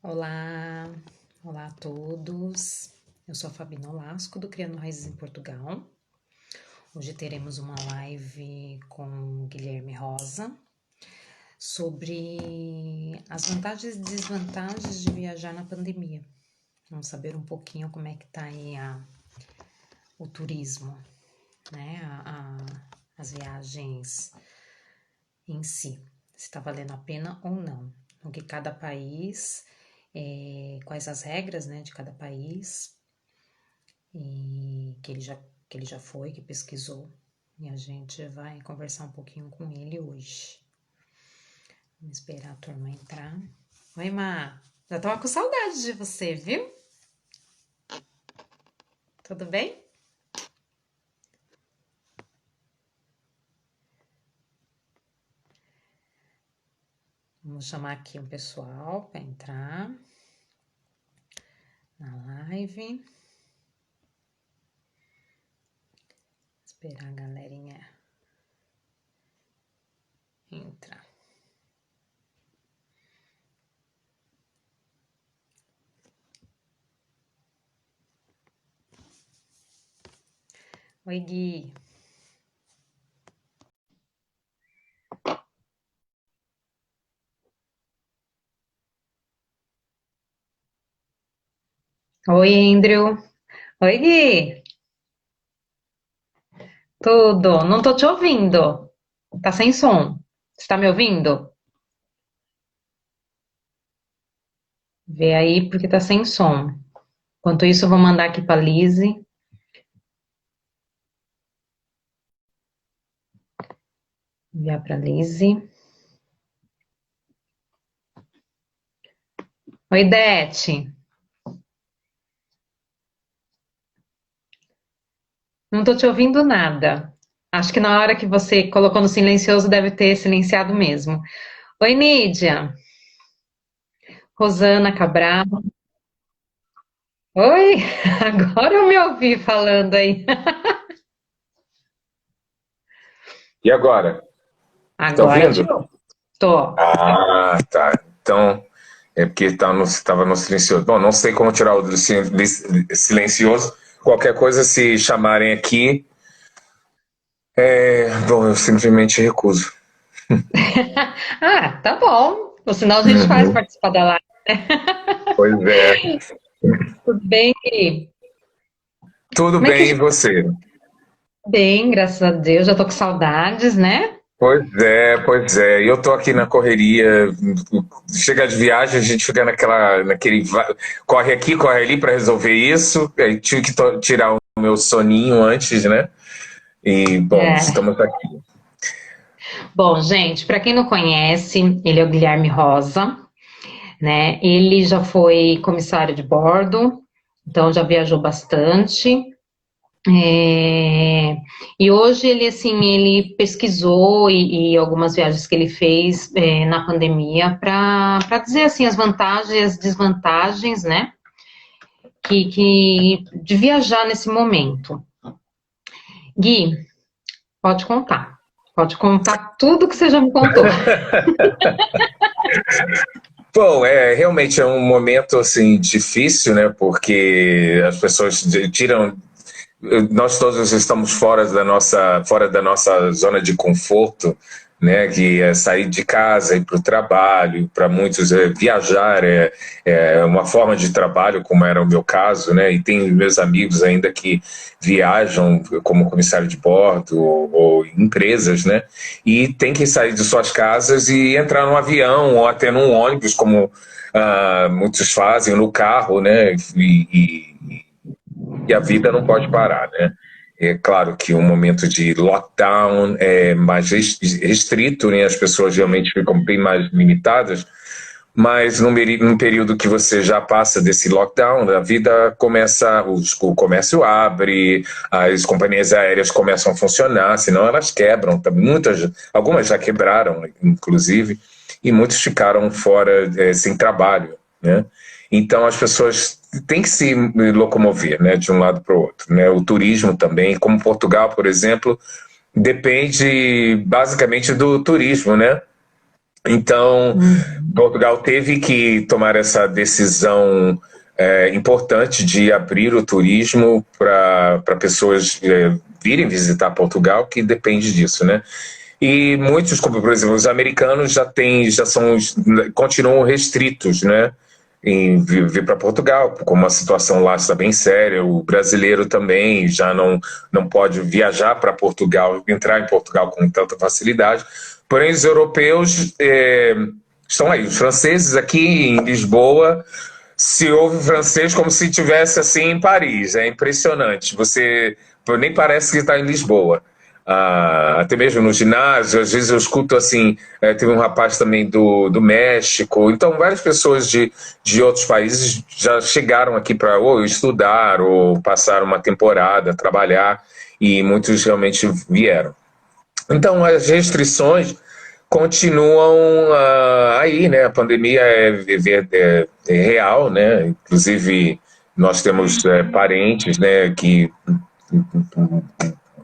Olá, olá a todos. Eu sou a Fabi Nolasco, do Criando Raízes em Portugal. Hoje teremos uma live com Guilherme Rosa sobre as vantagens e desvantagens de viajar na pandemia. Vamos saber um pouquinho como é que tá aí o turismo, né? As viagens em si, se está valendo a pena ou não. O que cada país, quais as regras, né, de cada país, e que ele já foi, que pesquisou, e a gente vai conversar um pouquinho com ele hoje. Vamos esperar a turma entrar. Oi, Má, já tava com saudade de você, viu? Tudo bem? Vamos chamar aqui um pessoal para entrar na live. Esperar a galerinha entrar. Oi, Gui. Oi, Andrew. Oi, Gui. Tudo. Não tô te ouvindo. Tá sem som. Você tá me ouvindo? Vê aí porque tá sem som. Enquanto isso, eu vou mandar aqui pra Lizzie. Enviar pra Lizzie. Oi, Dete. Não tô te ouvindo nada. Acho que na hora que você colocou no silencioso deve ter silenciado mesmo. Oi, Nídia. Rosana Cabral. Oi, agora eu me ouvi falando aí. E agora? Tá Agora te ouvindo? ouvo. Tô. Ah, tá. Então, é porque estava no silencioso. Bom, não sei como tirar o do silencioso. Qualquer coisa, se chamarem aqui, bom, eu simplesmente recuso. Ah, tá bom. Ou senão a gente faz Uhum. participar da live. Pois é. Tudo bem, Gui? Tudo Como é que bem, e você? bem, graças a Deus, já tô com saudades, né? Pois é, pois é. Eu tô aqui na correria. Chega de viagem, a gente fica corre aqui, corre ali para resolver isso. Aí tive que tirar o meu soninho antes, né? E, bom, É. estamos aqui. Bom, gente, para quem não conhece, ele é o Guilherme Rosa, né? Ele já foi comissário de bordo, então já viajou bastante. É, E hoje ele assim ele pesquisou e algumas viagens que ele fez na pandemia para dizer assim as vantagens e as desvantagens, né? De viajar nesse momento. Gui, pode contar. Pode contar tudo que você já me contou. Bom, realmente é um momento assim difícil, né? Porque as pessoas tiram, nós todos estamos fora da nossa zona de conforto, né? Que é sair de casa, ir para o trabalho, para muitos viajar é uma forma de trabalho, como era o meu caso, né? E tem meus amigos ainda que viajam como comissário de bordo ou empresas, né? E tem que sair de suas casas e entrar num avião ou até num ônibus, como muitos fazem, no carro, né? E a vida não pode parar, né? É claro que um momento de lockdown é mais restrito, né? As pessoas realmente ficam bem mais limitadas, mas num período que você já passa desse lockdown, a vida começa, o comércio abre, as companhias aéreas começam a funcionar, senão elas quebram. Algumas já quebraram, inclusive, e muitos ficaram fora, sem trabalho, né? Então as pessoas têm que se locomover, né, de um lado para o outro, né? O turismo também, como Portugal, por exemplo, depende basicamente do turismo, né? Então, Portugal teve que tomar essa decisão importante de abrir o turismo para pessoas virem visitar Portugal, que depende disso, né? E muitos, como por exemplo, os americanos continuam restritos, né? Em vir para Portugal, como a situação lá está bem séria. O brasileiro também já não pode viajar para Portugal, entrar em Portugal com tanta facilidade. Porém, os europeus estão aí. Os franceses aqui em Lisboa se ouve francês como se estivesse assim em Paris. É impressionante. Você nem parece que está em Lisboa. Até mesmo no ginásio, às vezes eu escuto assim, teve um rapaz também do México, então várias pessoas de outros países já chegaram aqui para ou estudar ou passar uma temporada, trabalhar, e muitos realmente vieram. Então as restrições continuam aí, né? A pandemia é real, né? Inclusive nós temos parentes, né, que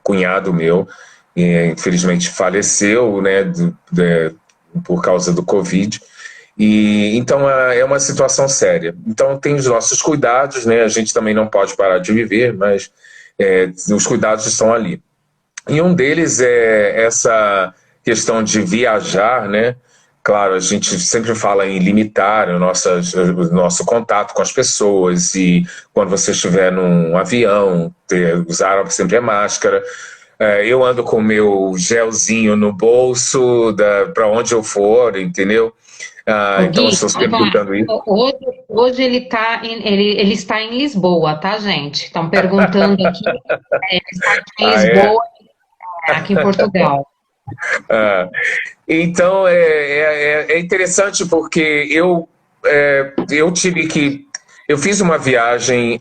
cunhado meu, infelizmente faleceu, né, por causa do Covid. E então é uma situação séria. Então tem os nossos cuidados, né? A gente também não pode parar de viver, mas os cuidados estão ali. E um deles é essa questão de viajar, né? Claro, a gente sempre fala em limitar o nosso contato com as pessoas, e quando você estiver num avião, usar sempre a máscara. Eu ando com o meu gelzinho no bolso para onde eu for, entendeu? Então eu estou sempre cuidando isso. Hoje ele está em Lisboa, tá, gente? Estão perguntando aqui, ele está em Lisboa, aqui em Portugal. Então é interessante porque eu fiz uma viagem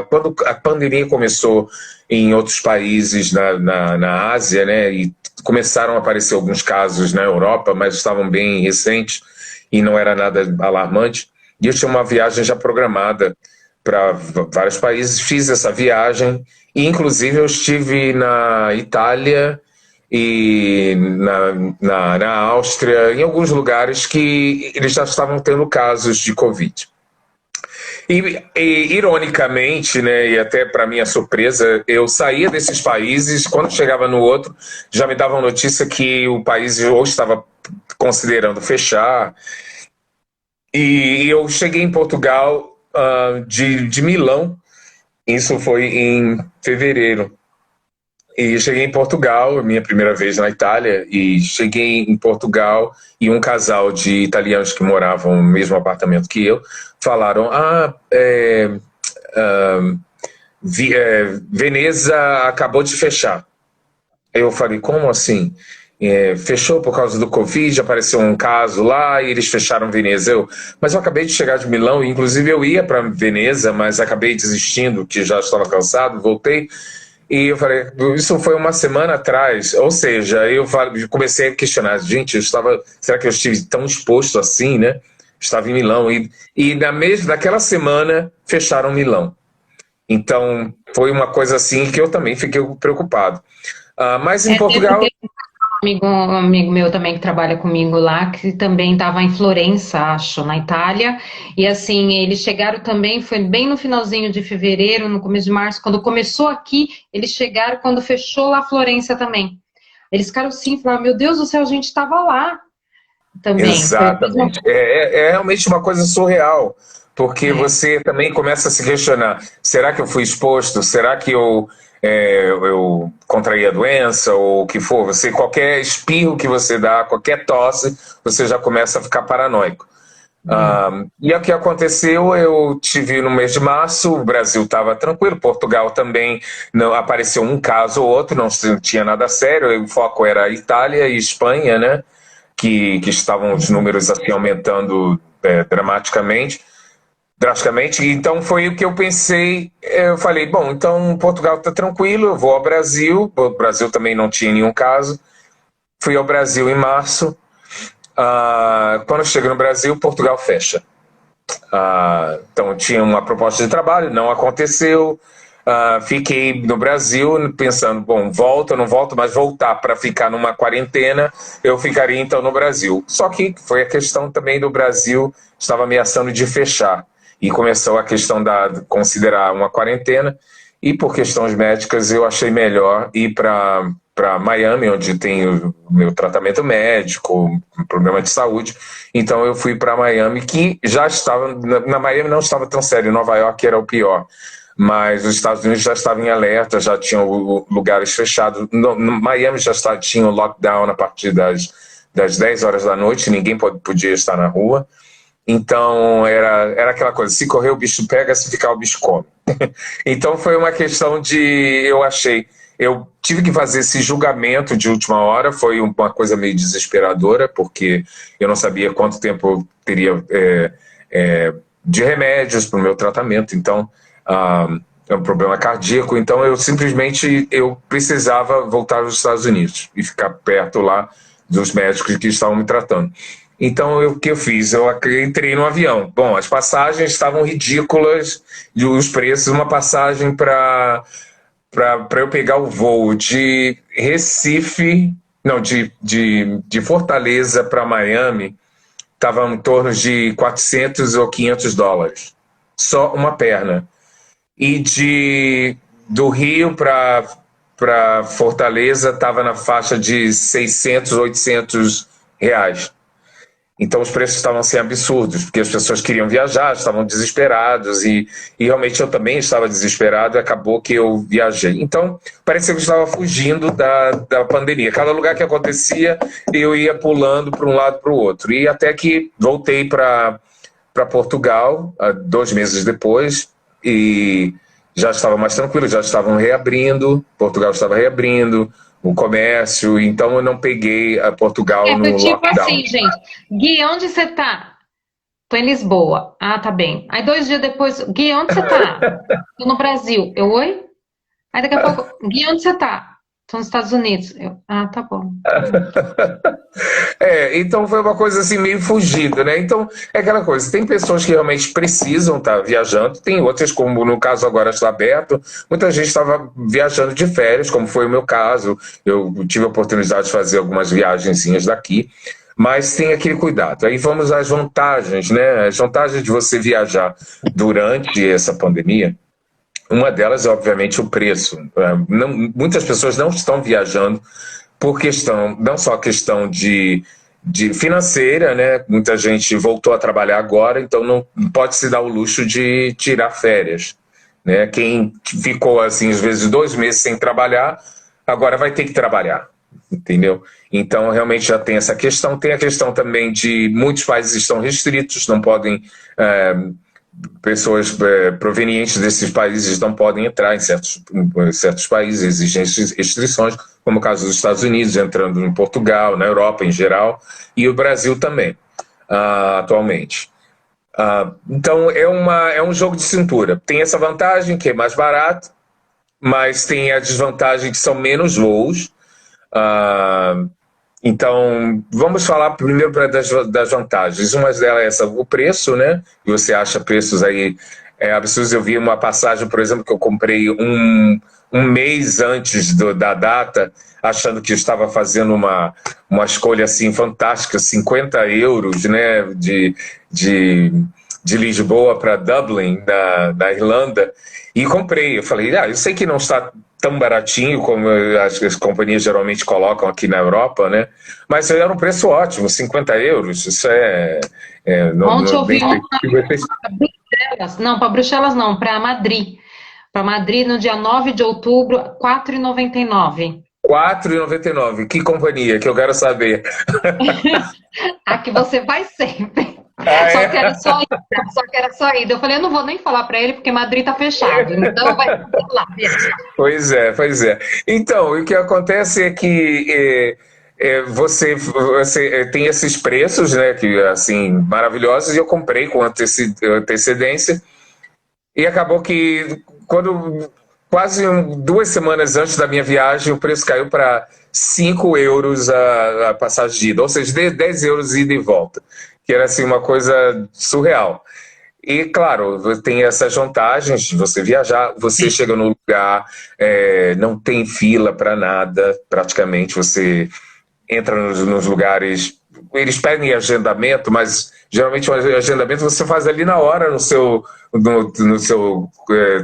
quando a pandemia começou em outros países na Ásia, né? E começaram a aparecer alguns casos na Europa, mas estavam bem recentes e não era nada alarmante. E eu tinha uma viagem já programada para vários países, fiz essa viagem, e inclusive eu estive na Itália e na Áustria, em alguns lugares que eles já estavam tendo casos de Covid. E ironicamente, né, e até para minha surpresa, eu saía desses países, quando chegava no outro, já me davam notícia que o país ou estava considerando fechar. E eu cheguei em Portugal de Milão, isso foi em fevereiro. E cheguei em Portugal, minha primeira vez na Itália, e cheguei em Portugal e um casal de italianos que moravam no mesmo apartamento que eu falaram: Veneza acabou de fechar. Eu falei: como assim? Fechou por causa do Covid, apareceu um caso lá e eles fecharam Veneza. Mas eu acabei de chegar de Milão, e inclusive eu ia para Veneza, mas acabei desistindo, que já estava cansado, voltei. E eu falei, isso foi uma semana atrás, ou seja, eu comecei a questionar, gente, será que eu estive tão exposto assim, né? Estava em Milão, e naquela semana fecharam Milão. Então, foi uma coisa assim que eu também fiquei preocupado. Mas em Portugal... Um amigo meu também que trabalha comigo lá, que também estava em Florença, acho, na Itália, e assim, eles chegaram também, foi bem no finalzinho de fevereiro, no começo de março, quando começou aqui, eles chegaram quando fechou lá Florença também. Eles ficaram assim, falaram, meu Deus do céu, a gente estava lá também. Exatamente, é realmente uma coisa surreal, porque você também começa a se questionar, será que eu fui exposto? Será que eu contraí a doença, ou o que for? Qualquer espirro que você dá, qualquer tosse, você já começa a ficar paranoico. E o que aconteceu, eu tive no mês de março, o Brasil estava tranquilo, Portugal também, não apareceu um caso ou outro, não tinha nada sério, o foco era a Itália e Espanha, né, que estavam os números assim aumentando drasticamente. Então foi o que eu pensei. Eu falei, bom, então Portugal está tranquilo, eu vou ao Brasil. O Brasil também não tinha nenhum caso. Fui ao Brasil em março. Quando eu chego no Brasil, Portugal fecha. Então tinha uma proposta de trabalho, não aconteceu. fiquei no Brasil pensando, bom, volto ou não volto, mas voltar para ficar numa quarentena, eu ficaria então no Brasil. Só que foi a questão também do Brasil, estava ameaçando de fechar. E começou a questão de considerar uma quarentena, e por questões médicas eu achei melhor ir para Miami, onde tem o meu tratamento médico, um problema de saúde. Então eu fui para Miami, que já estava, na Miami não estava tão sério, Nova York era o pior. Mas os Estados Unidos já estavam em alerta, já tinham lugares fechados. No Miami já tinha o lockdown a partir das 10 horas da noite, ninguém podia estar na rua. Então era aquela coisa, se correr o bicho pega, se ficar o bicho come. Então foi uma questão eu tive que fazer esse julgamento de última hora, foi uma coisa meio desesperadora, porque eu não sabia quanto tempo eu teria de remédios para o meu tratamento, então é um problema cardíaco, então eu precisava voltar aos Estados Unidos e ficar perto lá dos médicos que estavam me tratando. Então, o que eu fiz? Eu entrei no avião. Bom, as passagens estavam ridículas, e os preços, uma passagem para eu pegar o voo de Recife, não, de Fortaleza para Miami, estava em torno de 400 ou 500 dólares. Só uma perna. E do Rio para Fortaleza estava na faixa de 600, 800 reais. Então os preços estavam assim absurdos, porque as pessoas queriam viajar, estavam desesperados, e realmente eu também estava desesperado, e acabou que eu viajei. Então parecia que eu estava fugindo da pandemia. Cada lugar que acontecia, eu ia pulando para um lado para o outro. E até que voltei para Portugal, 2 meses depois, e já estava mais tranquilo, já estavam reabrindo, Portugal estava reabrindo, o comércio, então eu não peguei a Portugal no tipo lockdown. assim, gente, Gui, onde você tá? Tô em Lisboa. Ah, tá bem. Aí 2 dias depois, Gui, onde você tá? Tô no Brasil. Eu, oi? Aí daqui a pouco, Gui, onde você tá? Tô nos Estados Unidos. Eu, ah, tá bom. Então foi uma coisa assim meio fugida, né? Então é aquela coisa, tem pessoas que realmente precisam estar viajando, tem outras, como no caso agora está aberto, muita gente estava viajando de férias, como foi o meu caso, eu tive a oportunidade de fazer algumas viagenzinhas daqui, mas tem aquele cuidado. Aí vamos às vantagens, né? As vantagens de você viajar durante essa pandemia. Uma delas é, obviamente, o preço. Muitas pessoas não estão viajando por questão, não só questão de financeira, né? Muita gente voltou a trabalhar agora, então não pode se dar o luxo de tirar férias, né? Quem ficou, assim, às vezes 2 meses sem trabalhar, agora vai ter que trabalhar, entendeu? Então, realmente já tem essa questão. Tem a questão também de muitos países estão restritos, não podem... pessoas provenientes desses países não podem entrar em certos países, existem restrições, como o caso dos Estados Unidos, entrando em Portugal, na Europa em geral, e o Brasil também, atualmente. Então é um jogo de cintura. Tem essa vantagem, que é mais barato, mas tem a desvantagem que são menos voos. Então, vamos falar primeiro das vantagens. Uma delas é o preço, né? E você acha preços aí absurdos. Eu vi uma passagem, por exemplo, que eu comprei um mês antes da data, achando que eu estava fazendo uma escolha assim fantástica, 50 euros, né? De Lisboa para Dublin, na Irlanda, e comprei. Eu falei, eu sei que não está tão baratinho como as companhias geralmente colocam aqui na Europa, né? Mas era um preço ótimo, 50 euros. Isso Ontem eu vi uma para Bruxelas. Não, para Bruxelas não, para Madrid. Para Madrid, no dia 9 de outubro, R$ 4,99. R$ 4,99. Que companhia? Que eu quero saber. A que você vai sempre. É? Só que era só ida. Eu falei, eu não vou nem falar para ele porque Madrid tá fechado. Então vai lá. Pois é. Então, o que acontece é que você tem esses preços, né, que assim maravilhosos, e eu comprei com antecedência, e acabou que quase 2 semanas antes da minha viagem, o preço caiu para 5 euros a passagem de ida, ou seja, 10 euros ida e volta, que era assim uma coisa surreal. E, claro, tem essas vantagens de você viajar, você chega no lugar, não tem fila para nada, praticamente, você entra nos lugares, eles pedem agendamento, mas geralmente o agendamento você faz ali na hora no seu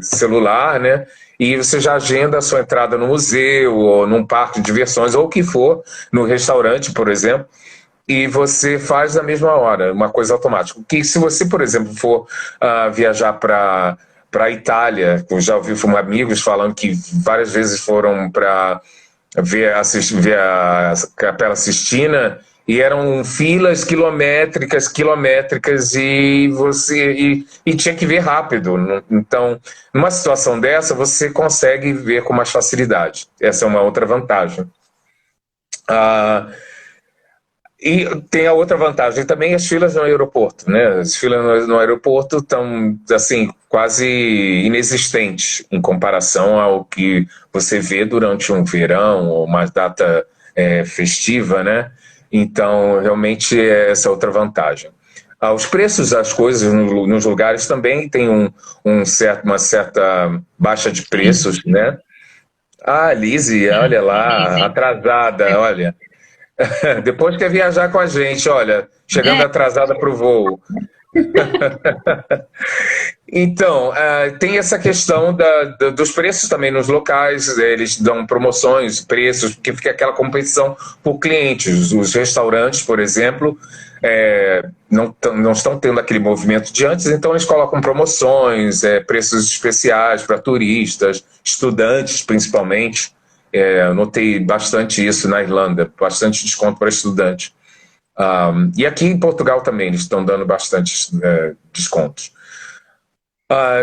celular, né? E você já agenda a sua entrada no museu, ou num parque de diversões, ou o que for, no restaurante, por exemplo, e você faz na mesma hora, uma coisa automática. Que se você, por exemplo, for viajar para a Itália, eu já ouvi amigos falando que várias vezes foram para ver a Capela Sistina e eram filas quilométricas, quilométricas e tinha que ver rápido. Então, numa situação dessa, você consegue ver com mais facilidade. Essa é uma outra vantagem. Ah, e tem a outra vantagem também, as filas no aeroporto, né? As filas no aeroporto estão, assim, quase inexistentes em comparação ao que você vê durante um verão ou uma data festiva, né? Então, realmente, é essa outra vantagem. Os preços das coisas nos lugares também tem uma certa baixa de preços, né? Ah, Lizzie, olha lá, atrasada, olha. Depois quer viajar com a gente, olha, chegando É, atrasada para o voo. Então, tem essa questão dos preços também nos locais, eles dão promoções, preços, porque fica aquela competição por clientes. Os restaurantes, por exemplo, não estão tendo aquele movimento de antes, então eles colocam promoções, preços especiais para turistas, estudantes principalmente. Eu notei bastante isso na Irlanda, bastante desconto para estudante. E aqui em Portugal também eles estão dando bastante descontos.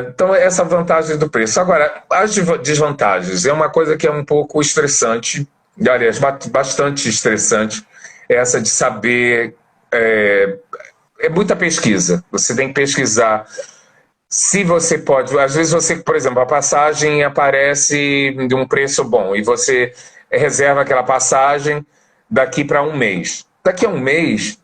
Então, essa vantagem do preço. Agora, as desvantagens é uma coisa que é um pouco estressante, aliás, bastante estressante, essa de saber. É muita pesquisa. Você tem que pesquisar se você pode. Às vezes, você, por exemplo, a passagem aparece de um preço bom e você reserva aquela passagem daqui para um mês. Daqui a um mês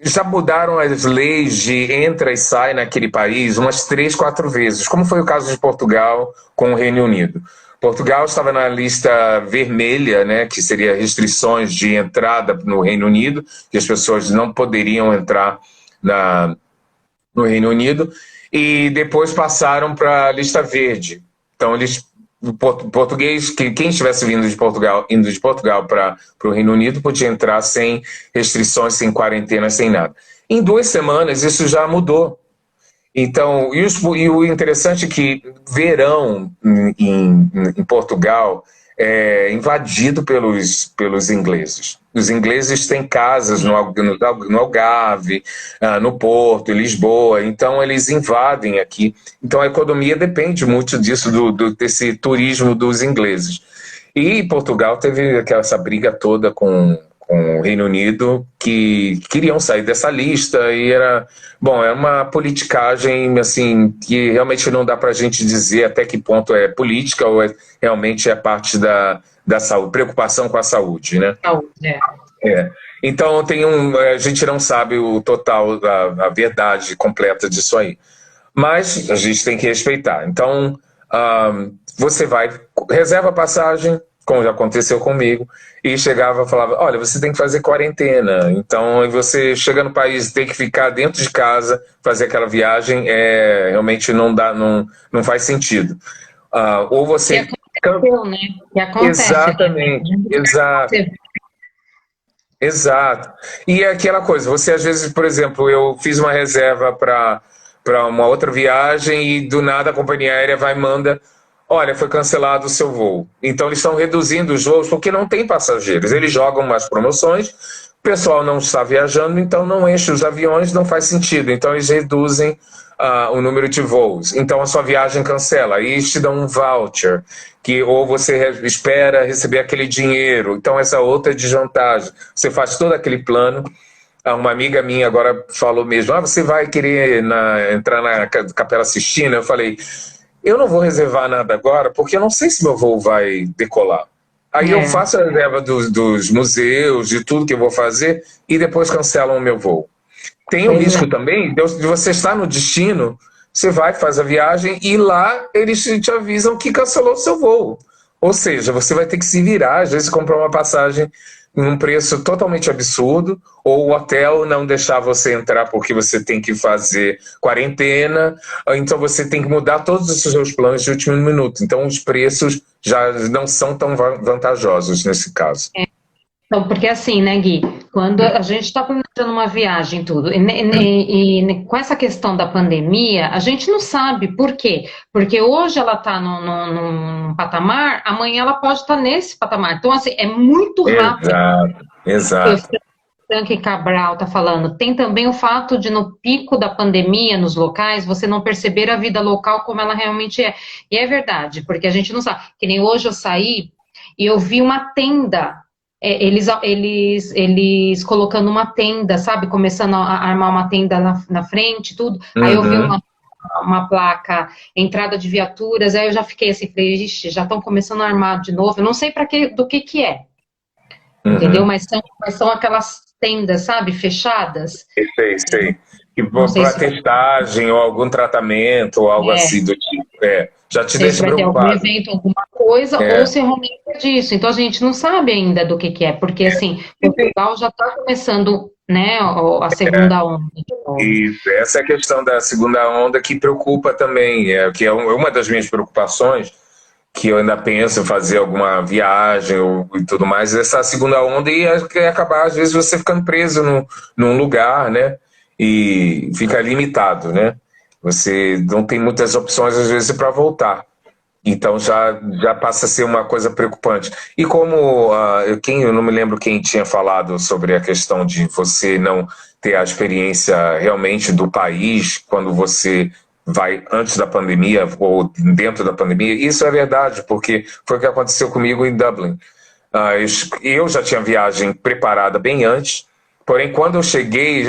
já mudaram as leis de entra e sai naquele país umas 3, 4 vezes, como foi o caso de Portugal com o Reino Unido. Portugal estava na lista vermelha, né, que seria restrições de entrada no Reino Unido, que as pessoas não poderiam entrar no Reino Unido, e depois passaram para a lista verde. Então, o português, quem estivesse indo de Portugal para o Reino Unido podia entrar sem restrições, sem quarentena, sem nada. Em 2 semanas isso já mudou. Então, e o interessante é que verão em Portugal é invadido pelos ingleses. Os ingleses têm casas no Algarve, no Porto, em Lisboa, então eles invadem aqui. Então a economia depende muito disso, desse turismo dos ingleses. E Portugal teve essa briga toda com o Reino Unido, que queriam sair dessa lista, e era uma politicagem assim, que realmente não dá para a gente dizer até que ponto é política ou realmente é parte da saúde, preocupação com a saúde, né? Então a gente não sabe o total, a verdade completa disso aí. Mas a gente tem que respeitar. Então, você reserva a passagem, como já aconteceu comigo, e chegava e falava, olha, você tem que fazer quarentena. Então, você chega no país, tem que ficar dentro de casa, fazer aquela viagem, realmente não faz sentido. Ou você... Que aconteceu, né? Que acontece. Exatamente, exato. Exato. E é aquela coisa, você às vezes, por exemplo, eu fiz uma reserva para uma outra viagem e do nada a companhia aérea vai e manda, olha, foi cancelado o seu voo. Então eles estão reduzindo os voos porque não tem passageiros. Eles jogam umas promoções, o pessoal não está viajando, então não enche os aviões, não faz sentido. Então eles reduzem o número de voos. Então a sua viagem cancela. Aí eles te dão um voucher, ou você espera receber aquele dinheiro. Então essa outra desvantagem. Você faz todo aquele plano. Uma amiga minha agora falou mesmo, você vai querer entrar na Capela Sistina? Eu falei, eu não vou reservar nada agora, porque eu não sei se meu voo vai decolar. Aí eu faço a reserva dos museus, de tudo que eu vou fazer, e depois cancelam o meu voo. tem o Pois é. risco também de você estar no destino, você vai, faz a viagem e lá eles te avisam que cancelou o seu voo. Ou seja, você vai ter que se virar, às vezes comprar uma passagem em um preço totalmente absurdo, ou o hotel não deixar você entrar porque você tem que fazer quarentena, então você tem que mudar todos os seus planos de último minuto. Então os preços já não são tão vantajosos nesse caso. Então, porque assim, né, Gui, quando a gente está planejando uma viagem e tudo, e com essa questão da pandemia, a gente não sabe por quê. Porque hoje ela está num patamar, amanhã ela pode estar nesse patamar. Então, assim, é muito rápido. Exato, exato. Frank Cabral está falando, tem também o fato de no pico da pandemia nos locais, você não perceber a vida local como ela realmente é. E é verdade, porque a gente não sabe. Que nem hoje eu saí e eu vi uma tenda, eles colocando uma tenda, sabe? Começando a armar uma tenda na frente, tudo. Aí eu vi Uhum. uma placa, entrada de viaturas, aí eu já fiquei assim, falei, ixi, já estão começando a armar de novo. Eu não sei do que é, entendeu? Uhum. Mas são aquelas tendas, sabe, fechadas. Sei, sei. Não sei Para se testagem ou algum tratamento ou algo é, assim do tipo. É, já te sei se deixa vai ter algum preocupado. evento, alguma coisa, ou É, se realmente é disso. Então a gente não sabe ainda do que é, porque assim, Portugal já está começando, né, a segunda onda de novo. e essa é a questão da segunda onda que preocupa também, que é uma das minhas preocupações, que eu ainda penso em fazer alguma viagem e tudo mais, essa segunda onda e acabar, às vezes, você ficando preso num lugar, né? E fica limitado, né? Você não tem muitas opções, às vezes, para voltar. Então já passa a ser uma coisa preocupante. E como eu não me lembro quem tinha falado sobre a questão de você não ter a experiência realmente do país quando você vai antes da pandemia ou dentro da pandemia, isso é verdade, porque foi o que aconteceu comigo em Dublin. Eu já tinha viagem preparada bem antes, porém quando eu cheguei,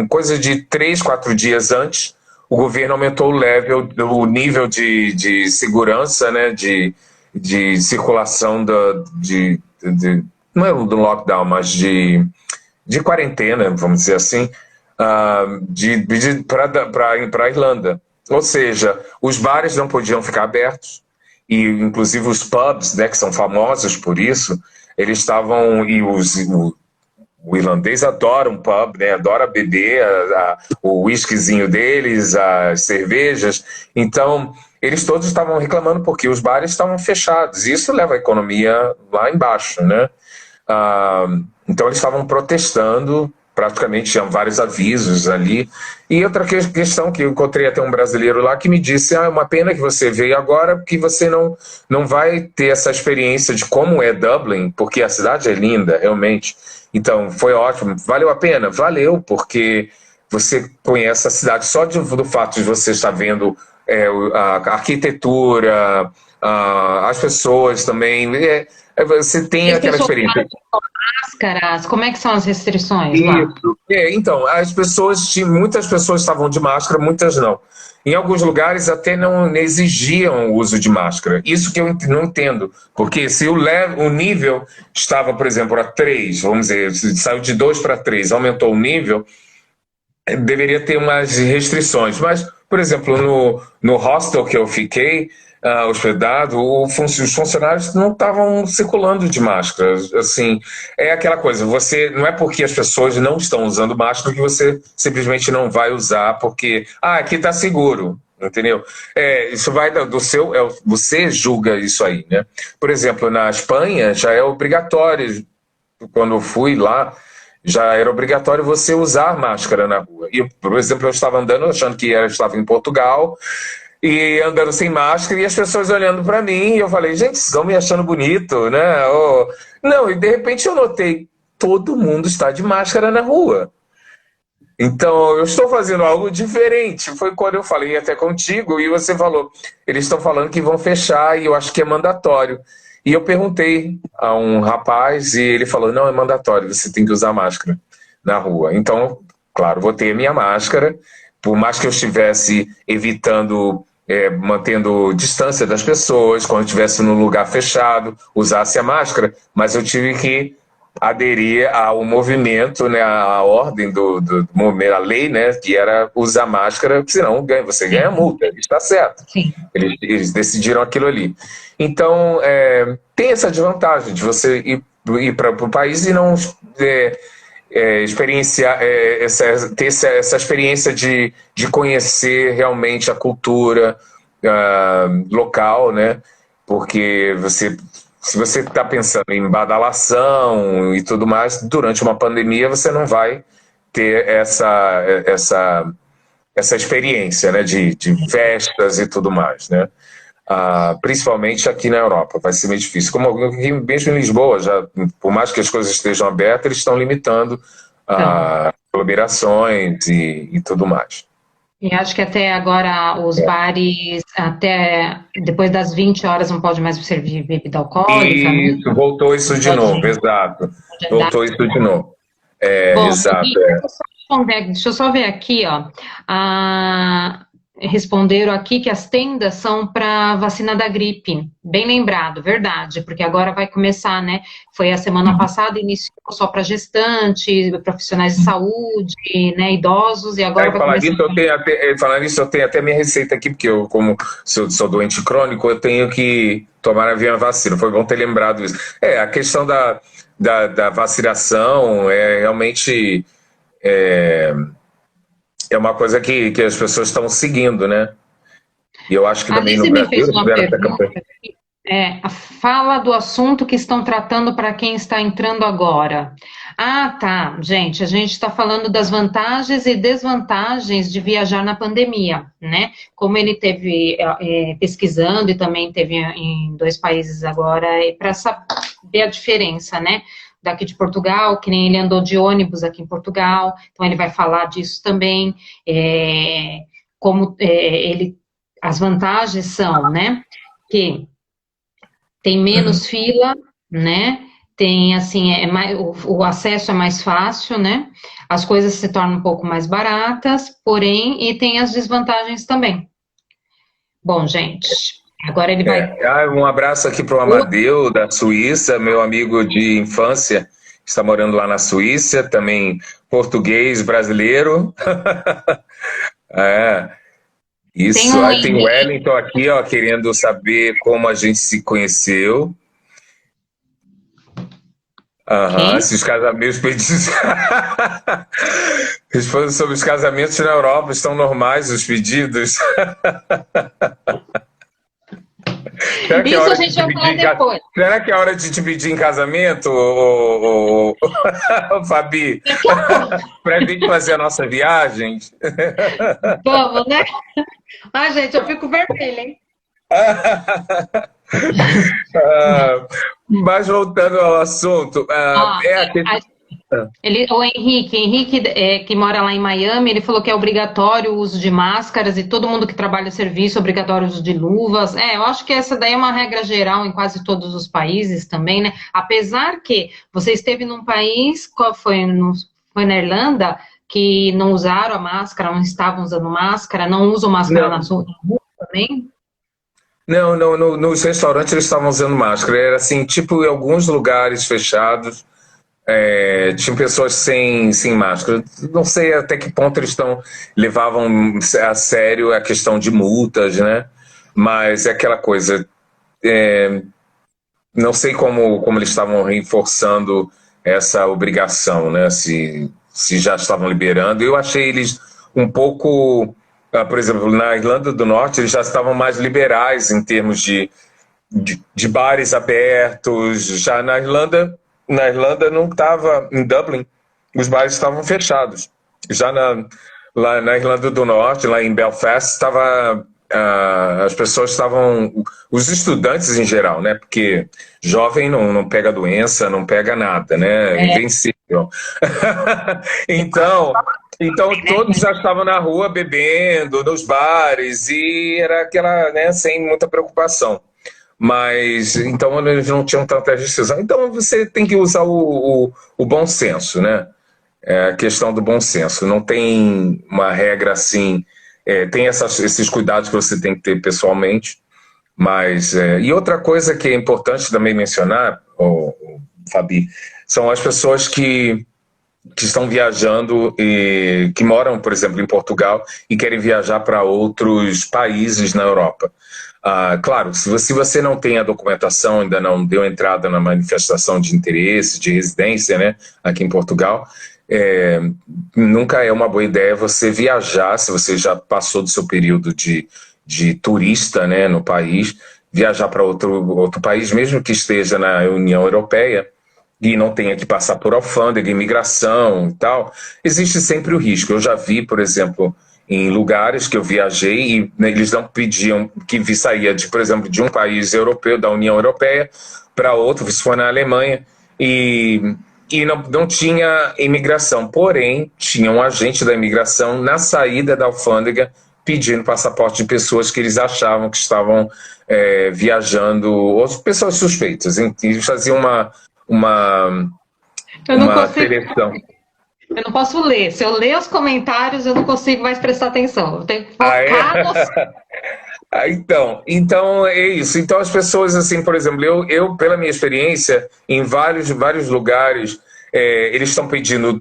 coisa de 3, 4 dias antes, o governo aumentou o nível de segurança, né, de circulação não é do lockdown, mas de quarentena, vamos dizer assim, para a Irlanda. Ou seja, os bares não podiam ficar abertos, e inclusive os pubs, né, que são famosos por isso, eles estavam, o irlandês adora um pub, né? Adora beber o whiskyzinho deles, as cervejas. Então, eles todos estavam reclamando porque os bares estavam fechados. E isso leva a economia lá embaixo, né? Então, eles estavam protestando, praticamente tinham vários avisos ali. E outra questão que eu encontrei até um brasileiro lá que me disse, é uma pena que você veio agora, porque você não vai ter essa experiência de como é Dublin, porque a cidade é linda, realmente. Então, foi ótimo. Valeu a pena? Valeu, porque você conhece a cidade só do fato de você estar vendo a arquitetura, as pessoas também. Você E tem as aquela pessoas experiência. com máscaras, como é que são as restrições lá? Isso. Então, muitas pessoas estavam de máscara, muitas não. Em alguns lugares até não exigiam o uso de máscara. Isso que eu não entendo. Porque se o nível estava, por exemplo, a 3, vamos dizer, saiu de 2 para 3, aumentou o nível, deveria ter umas restrições. Mas, por exemplo, no hostel que eu fiquei hospedado, os funcionários não estavam circulando de máscara. Assim, é aquela coisa, não é porque as pessoas não estão usando máscara que você simplesmente não vai usar porque, aqui está seguro. Entendeu? Isso vai do seu. Você julga isso aí, né? Por exemplo, na Espanha já é obrigatório, quando eu fui lá, já era obrigatório você usar máscara na rua. E, por exemplo, eu estava andando achando que eu estava em Portugal e andando sem máscara e as pessoas olhando para mim e eu falei, gente, vocês estão me achando bonito, né? Não, e de repente eu notei, todo mundo está de máscara na rua. Então, eu estou fazendo algo diferente. Foi quando eu falei até contigo e você falou, eles estão falando que vão fechar e eu acho que é mandatório. E eu perguntei a um rapaz e ele falou, não, é mandatório, você tem que usar máscara na rua. Então, claro, vou ter a minha máscara, por mais que eu estivesse evitando, mantendo distância das pessoas, quando eu estivesse num lugar fechado, usasse a máscara, mas eu tive que aderir ao movimento, né, à ordem do movimento, a lei, né, que era usar máscara, senão você ganha multa, está certo. Sim. Eles decidiram aquilo ali. Então, tem essa desvantagem de você ir para o país e não experienciar, ter essa experiência de conhecer realmente a cultura local, né? Porque se você está pensando em badalação e tudo mais, durante uma pandemia você não vai ter essa experiência, né, de festas e tudo mais, né? Principalmente aqui na Europa, vai ser meio difícil. Como mesmo em Lisboa, já, por mais que as coisas estejam abertas, eles estão limitando aglomerações e tudo mais. E acho que até agora os bares, até depois das 20 horas, não pode mais servir bebida alcoólica, né? Isso, voltou isso de novo, exato. Voltou isso de novo. Bom, Exato. deixa eu só ver aqui, ó. Responderam aqui que as tendas são para vacina da gripe. Bem lembrado, verdade, porque agora vai começar, né? Foi a semana passada, iniciou só para gestantes, profissionais de saúde, né, idosos, e agora vai começar. Falar nisso, eu tenho até minha receita aqui, porque eu, como sou doente crônico, eu tenho que tomar a minha vacina. Foi bom ter lembrado isso. A questão da vacinação é realmente... É uma coisa que as pessoas estão seguindo, né? E eu acho que também no Brasil... fez uma pergunta. Fala do assunto que estão tratando para quem está entrando agora. Tá, gente, a gente está falando das vantagens e desvantagens de viajar na pandemia, né? Como ele teve pesquisando e também teve em 2 países agora, para saber a diferença, né? Daqui de Portugal, que nem ele andou de ônibus aqui em Portugal, então ele vai falar disso também, como as vantagens são, né, que tem menos fila, né, tem, assim, o acesso é mais fácil, né, as coisas se tornam um pouco mais baratas, porém, e tem as desvantagens também. Bom, gente... Agora ele vai... Um abraço aqui para o Amadeu, da Suíça, meu amigo de infância, está morando lá na Suíça, também português, brasileiro. Isso. Tem o Wellington aqui, ó, querendo saber como a gente se conheceu. Se os casamentos pedidos... Respondo sobre os casamentos na Europa, estão normais os pedidos? Isso a gente vai falar depois. Será que é hora de te pedir em casamento, Fabi? Pra gente fazer a nossa viagem? Vamos, né? Gente, eu fico vermelha, hein? Mas voltando ao assunto, o Henrique que mora lá em Miami, ele falou que é obrigatório o uso de máscaras e todo mundo que trabalha no serviço é obrigatório o uso de luvas. Eu acho que essa daí é uma regra geral em quase todos os países também, né? Apesar que você esteve num país, qual foi na Irlanda, que não usaram a máscara, não estavam usando máscara, não usam máscara na rua também? Não, nos restaurantes eles estavam usando máscara, era assim, tipo em alguns lugares fechados, tinham pessoas sem máscara. Não sei até que ponto eles levavam a sério a questão de multas, né? Mas é aquela coisa, não sei como eles estavam reforçando essa obrigação, né? Se já estavam liberando. Eu achei eles um pouco, por exemplo, na Irlanda do Norte, eles já estavam mais liberais em termos de bares abertos. Já na Irlanda não estava, em Dublin, os bares estavam fechados. Já lá na Irlanda do Norte, lá em Belfast, as pessoas estavam, os estudantes em geral, né? Porque jovem não pega doença, não pega nada, né? Invencível. Então todos já estavam na rua bebendo, nos bares, e era aquela, né, sem muita preocupação. Mas, então, eles não tinham tanta restrição. Então, você tem que usar o bom senso, né? A questão do bom senso. Não tem uma regra assim... tem esses cuidados que você tem que ter pessoalmente. Mas, e outra coisa que é importante também mencionar, Fabi, são as pessoas que estão viajando e que moram, por exemplo, em Portugal e querem viajar para outros países na Europa. Claro, se você não tem a documentação, ainda não deu entrada na manifestação de interesse, de residência, né, aqui em Portugal, nunca é uma boa ideia você viajar, se você já passou do seu período de turista, né, no país, viajar para outro país, mesmo que esteja na União Europeia, e não tenha que passar por alfândega, imigração e tal, existe sempre o risco. Eu já vi, por exemplo, em lugares que eu viajei e, né, eles não pediam que saía, por exemplo, de um país europeu, da União Europeia, para outro, se for na Alemanha, e não tinha imigração. Porém, tinha um agente da imigração na saída da alfândega pedindo passaporte de pessoas que eles achavam que estavam viajando, ou pessoas suspeitas. Eles faziam uma seleção. Eu não posso ler. Se eu ler os comentários, eu não consigo mais prestar atenção. Eu tenho que focar Então é isso. Então as pessoas, assim, por exemplo, eu pela minha experiência, em vários lugares, eles estão pedindo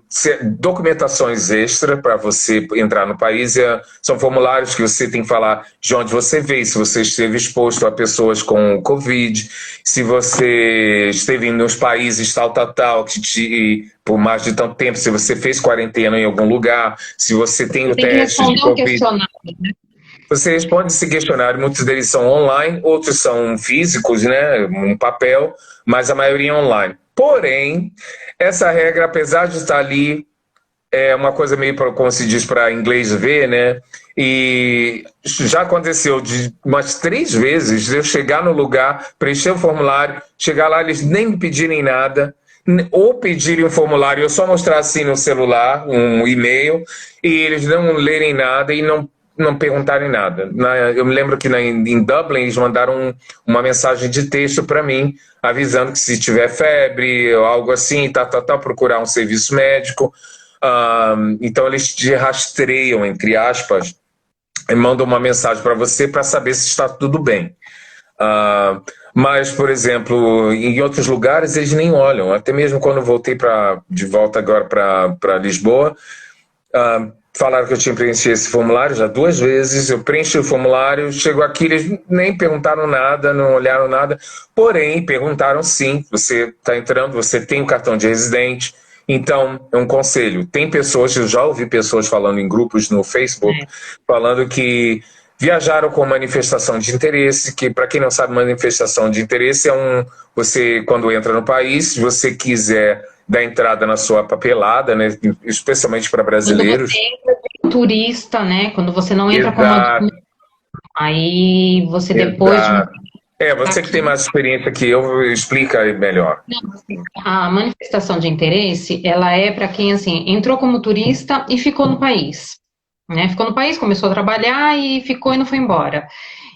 documentações extra para você entrar no país. São formulários que você tem que falar de onde você veio, se você esteve exposto a pessoas com Covid, se você esteve nos países tal, por mais de tanto tempo, se você fez quarentena em algum lugar, se você tem o teste de Covid. Você responde esse questionário, muitos deles são online, outros são físicos, né, um papel, mas a maioria é online. Porém, essa regra, apesar de estar ali, é uma coisa meio, como se diz, para inglês ver, né? E já aconteceu de umas 3 vezes de eu chegar no lugar, preencher o formulário, chegar lá, eles nem me pedirem nada, ou pedirem um formulário, eu só mostrar assim no celular, um e-mail, e eles não lerem nada e não perguntarem nada. Eu me lembro que em Dublin eles mandaram uma mensagem de texto para mim, avisando que se tiver febre ou algo assim, procurar um serviço médico. Então eles te rastreiam, entre aspas, e mandam uma mensagem para você para saber se está tudo bem. Mas, por exemplo, em outros lugares eles nem olham. Até mesmo quando eu voltei de volta agora para Lisboa, falaram que eu tinha preenchido esse formulário já 2 vezes, eu preenchi o formulário, chegou aqui, eles nem perguntaram nada, não olharam nada, porém perguntaram sim, você está entrando, você tem um cartão de residente. Então, é um conselho, tem pessoas, eu já ouvi pessoas falando em grupos no Facebook, falando que viajaram com manifestação de interesse, que para quem não sabe, manifestação de interesse você quando entra no país, se você quiser dar entrada na sua papelada, né, especialmente para brasileiros. Quando você entra como turista, né, quando você não entra como... Aí você depois... Você que tem mais experiência que eu, explica melhor. A manifestação de interesse, ela é para quem, assim, entrou como turista e ficou no país. Né? Ficou no país, começou a trabalhar e ficou e não foi embora.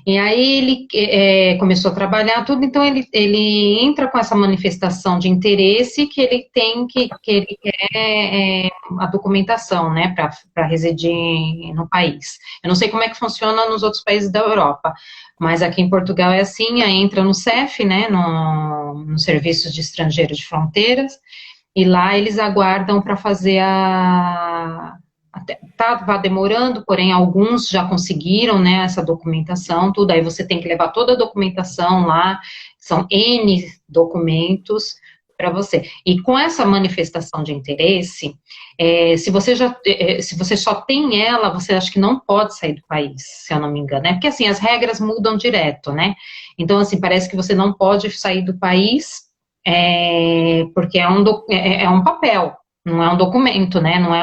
E aí ele começou a trabalhar tudo, então ele entra com essa manifestação de interesse que ele tem, que ele quer a documentação, né, para residir no país. Eu não sei como é que funciona nos outros países da Europa, mas aqui em Portugal é assim, aí entra no CEF, né, no Serviços de Estrangeiros de Fronteiras, e lá eles aguardam para fazer Tá demorando, porém alguns já conseguiram, né, essa documentação, tudo, aí você tem que levar toda a documentação lá, são N documentos para você. E com essa manifestação de interesse, se você só tem ela, você acha que não pode sair do país, se eu não me engano, né, porque assim, as regras mudam direto, né, então assim, parece que você não pode sair do país, porque é um papel, não é um documento, né, não é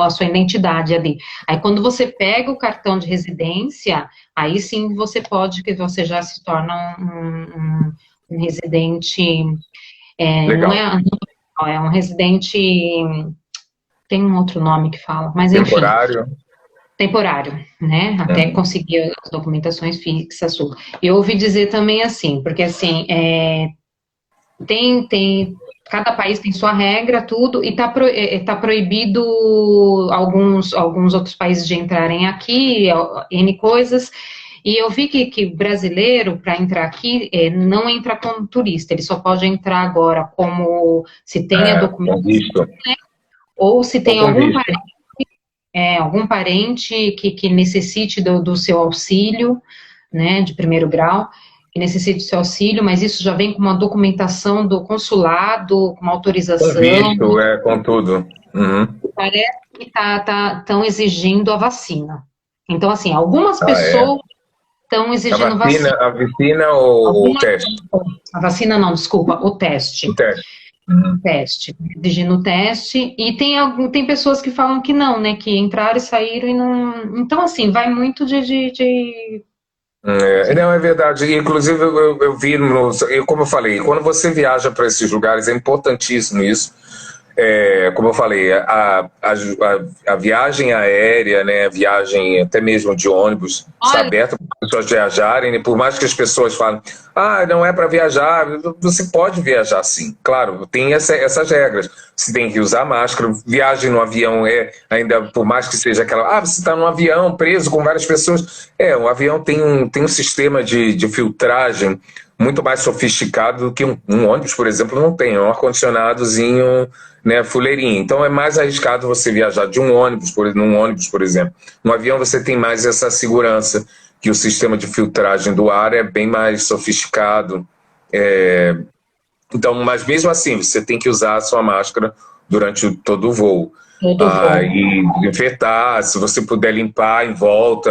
a sua identidade ali. Aí quando você pega o cartão de residência, aí sim você já se torna um residente, Legal. não é um residente, tem um outro nome que fala, mas enfim. Temporário, né, até conseguir as documentações fixas, tudo. Eu ouvi dizer também assim, porque assim, cada país tem sua regra, tudo, e tá proibido alguns outros países de entrarem aqui, N coisas, E eu vi que brasileiro, para entrar aqui, não entra como turista, ele só pode entrar agora como se tenha Com documentação, visto. ou se Ou tem com visto. algum parente que necessite do seu auxílio, né, de primeiro grau, que necessite do seu auxílio, mas isso já vem com uma documentação do consulado, com uma Com autorização. visto, com tudo. Uhum. Parece que estão exigindo a vacina. Então, assim, algumas Ah, é? pessoas estão A exigindo vacina, vacina. a vacina ou o Algumas, teste? a vacina não, desculpa, o O teste. teste. O teste, exigindo o teste, e tem pessoas que falam que não, né, que entraram e saíram e não... Então, assim, vai muito Não, é verdade. Inclusive, eu vi, como eu falei, quando você viaja para esses lugares, é importantíssimo isso. Como eu falei, a viagem aérea, né, a viagem até mesmo de ônibus, está Olha, aberta para as pessoas viajarem, né, por mais que as pessoas falem, não é para viajar, você pode viajar sim, claro, tem essas regras. Você tem que usar máscara, viagem no avião ainda, por mais que seja aquela, você está num avião preso com várias pessoas, um avião tem um sistema de filtragem muito mais sofisticado do que um ônibus, por exemplo, não tem, um ar-condicionadozinho, né, fuleirinho. Então é mais arriscado você viajar de num ônibus, por exemplo. No avião você tem mais essa segurança, que o sistema de filtragem do ar é bem mais sofisticado. Então, mas mesmo assim, você tem que usar a sua máscara durante todo o voo. todo voo. E desinfetar, se você puder limpar em volta.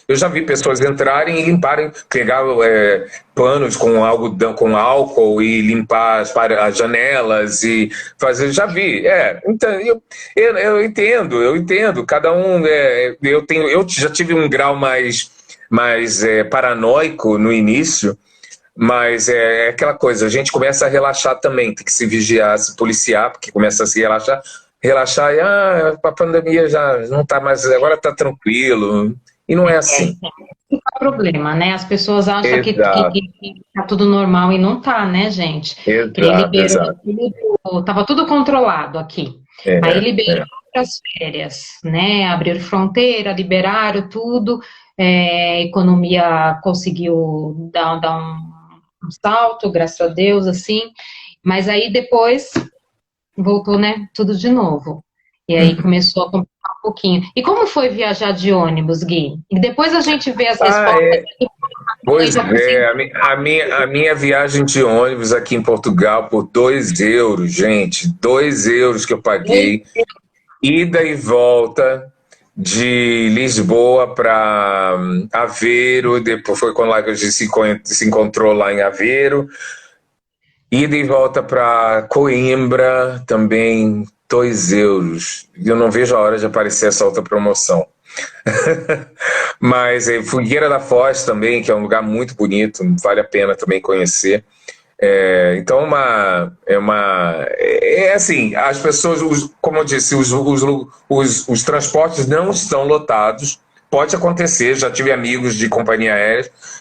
Eu já vi pessoas entrarem e limparem, pegar panos com algodão, com álcool e limpar as janelas e fazer. Já vi. Então eu entendo. Cada um. Eu já tive um grau mais paranoico no início. Mas é aquela coisa, a gente começa a relaxar também, tem que se vigiar, se policiar, porque começa a se relaxar e a pandemia já não está mais, agora está tranquilo. E não é assim. Esse é o problema, né? As pessoas acham que Exato, tá tudo normal e não tá, né, gente? Que ele exato, liberou exato. tudo, tava tudo controlado aqui. É, Aí liberou é. para as férias, né? Abriram fronteira, liberaram tudo, a economia conseguiu dar um salto, graças a Deus, assim. Mas aí depois voltou, né, tudo de novo. E aí começou a complicar um pouquinho. E como foi viajar de ônibus, Gui? E depois a gente vê as respostas. É. Pois é, a minha viagem de ônibus aqui em Portugal por 2 euros, gente, 2 euros que eu paguei, ida e volta de Lisboa para Aveiro, depois foi quando a gente se encontrou lá em Aveiro, ida e volta para Coimbra, também 2 euros. Eu não vejo a hora de aparecer essa outra promoção. Mas Figueira da Foz também, que é um lugar muito bonito, vale a pena também conhecer. Então, assim, as pessoas, como eu disse, os transportes não estão lotados. Pode acontecer, já tive amigos de companhia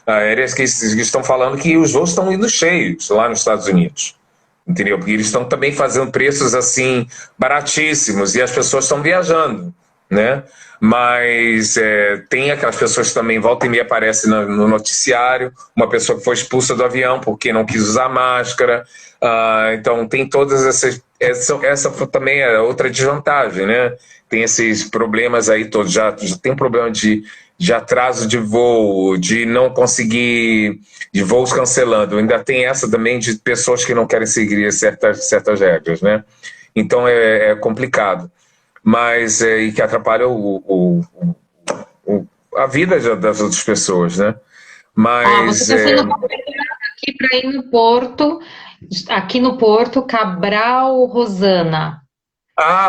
aéreas que estão falando que os voos estão indo cheios lá nos Estados Unidos. Entendeu? Porque eles estão também fazendo preços assim baratíssimos e as pessoas estão viajando, né? Mas tem aquelas pessoas que também volta e meia aparecem no noticiário, uma pessoa que foi expulsa do avião porque não quis usar máscara. Então tem todas essas. Essa também é outra desvantagem, né? Tem esses problemas aí todos. Já tem problema de atraso de voo, de não conseguir, de voos cancelando. Ainda tem essa também de pessoas que não querem seguir certas regras, né? Então é complicado. Mas e que atrapalha a vida das outras pessoas, né? Você Mas está sendo convidada aqui para ir no Porto, aqui no Porto, Cabral Rosana.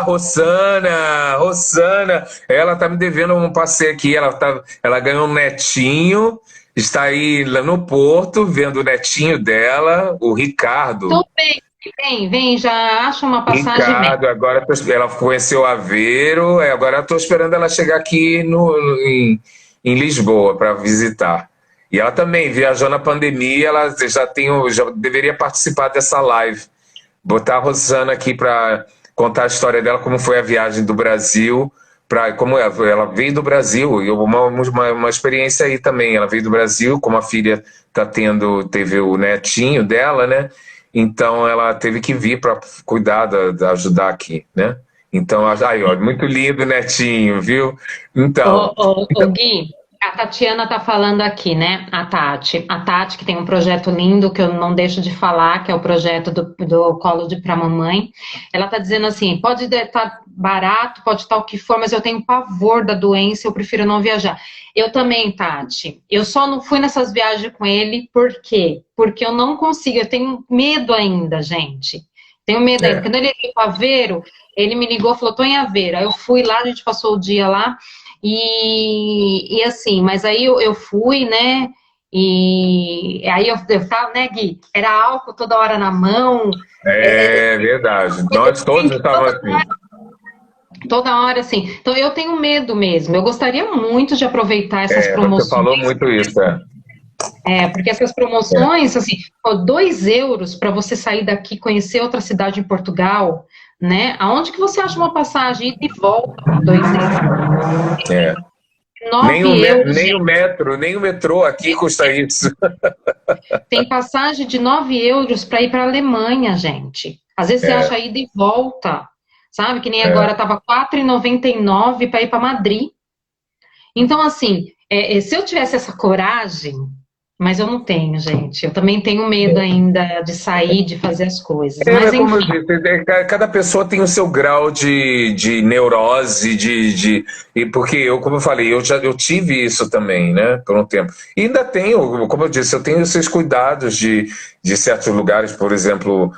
Rosana, ela tá me devendo um passeio aqui. Ela ganhou um netinho, está aí lá no Porto vendo o netinho dela, o Ricardo. Então vem, já acha uma passagem e vem. Ricardo, agora ela conheceu Aveiro, agora estou esperando ela chegar aqui em Lisboa para visitar. E ela também viajou na pandemia, ela já deveria participar dessa live. Botar a Rosana aqui para contar a história dela, como foi a viagem do Brasil como ela veio do Brasil, e uma experiência aí também. Ela veio do Brasil, como a filha teve o netinho dela, né? Então ela teve que vir para cuidar, ajudar aqui, né? Então, aí, ó, muito lindo o netinho, viu? Então, Ô, Gui, a Tatiana tá falando aqui, né? A Tati, que tem um projeto lindo que eu não deixo de falar, que é o projeto do Colo pra Mamãe. Ela tá dizendo assim: pode estar barato, pode estar o que for, mas eu tenho pavor da doença, eu prefiro não viajar. Eu também, Tati. Eu só não fui nessas viagens com ele, por quê? Porque eu não consigo, eu tenho medo ainda, gente. Tenho medo ainda. Quando ele veio para Aveiro, ele me ligou e falou: tô em Aveiro. Aí eu fui lá, a gente passou o dia lá. E assim, mas aí eu fui, né? E aí eu tava, né, Gui? Era álcool toda hora na mão. é verdade. Nós todos estávamos assim. Toda hora, assim. Então eu tenho medo mesmo. Eu gostaria muito de aproveitar essas promoções. Você falou muito isso, Porque essas promoções, assim, 2 euros para você sair daqui, conhecer outra cidade em Portugal, né? Aonde que você acha uma passagem ida e volta por 2 euros? É. 9 euros. Nem o metrô aqui custa isso. Tem passagem de 9 euros para ir para a Alemanha, gente. Às vezes você acha ida e volta, sabe? Que nem agora estava 4,99 para ir para Madrid. Então, assim, se eu tivesse essa coragem, mas eu não tenho, gente. Eu também tenho medo ainda de sair, de fazer as coisas. Mas, Como eu enfim. disse, cada pessoa tem o seu grau de neurose, e porque como eu falei, eu tive isso também, né, por um tempo. E ainda tenho, como eu disse, eu tenho esses cuidados de certos lugares, por exemplo,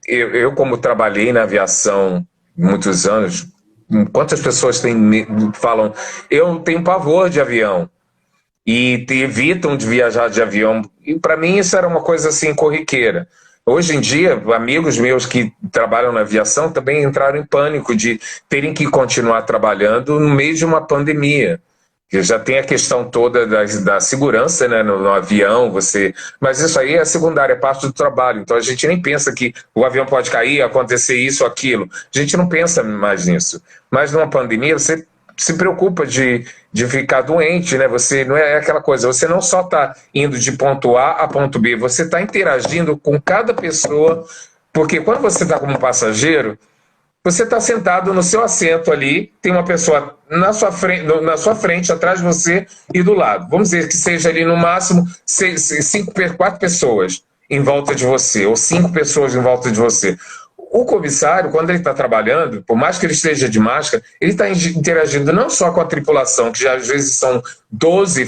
eu como trabalhei na aviação muitos anos, quantas pessoas falam, eu tenho pavor de avião. E evitam de viajar de avião. E para mim isso era uma coisa assim corriqueira. Hoje em dia, amigos meus que trabalham na aviação também entraram em pânico de terem que continuar trabalhando no meio de uma pandemia. Que já tem a questão toda da segurança, né, no avião, mas isso aí é secundária, é parte do trabalho. Então a gente nem pensa que o avião pode cair, acontecer isso ou aquilo. A gente não pensa mais nisso. Mas numa pandemia, você se preocupa de ficar doente, né? Você não é aquela coisa, você não só está indo de ponto A a ponto B, você está interagindo com cada pessoa, porque quando você está como passageiro, você está sentado no seu assento ali, tem uma pessoa na sua frente, atrás de você e do lado. Vamos dizer que seja ali no máximo 4 pessoas em volta de você, ou 5 pessoas em volta de você. O comissário, quando ele está trabalhando, por mais que ele esteja de máscara, ele está interagindo não só com a tripulação, que já às vezes são 12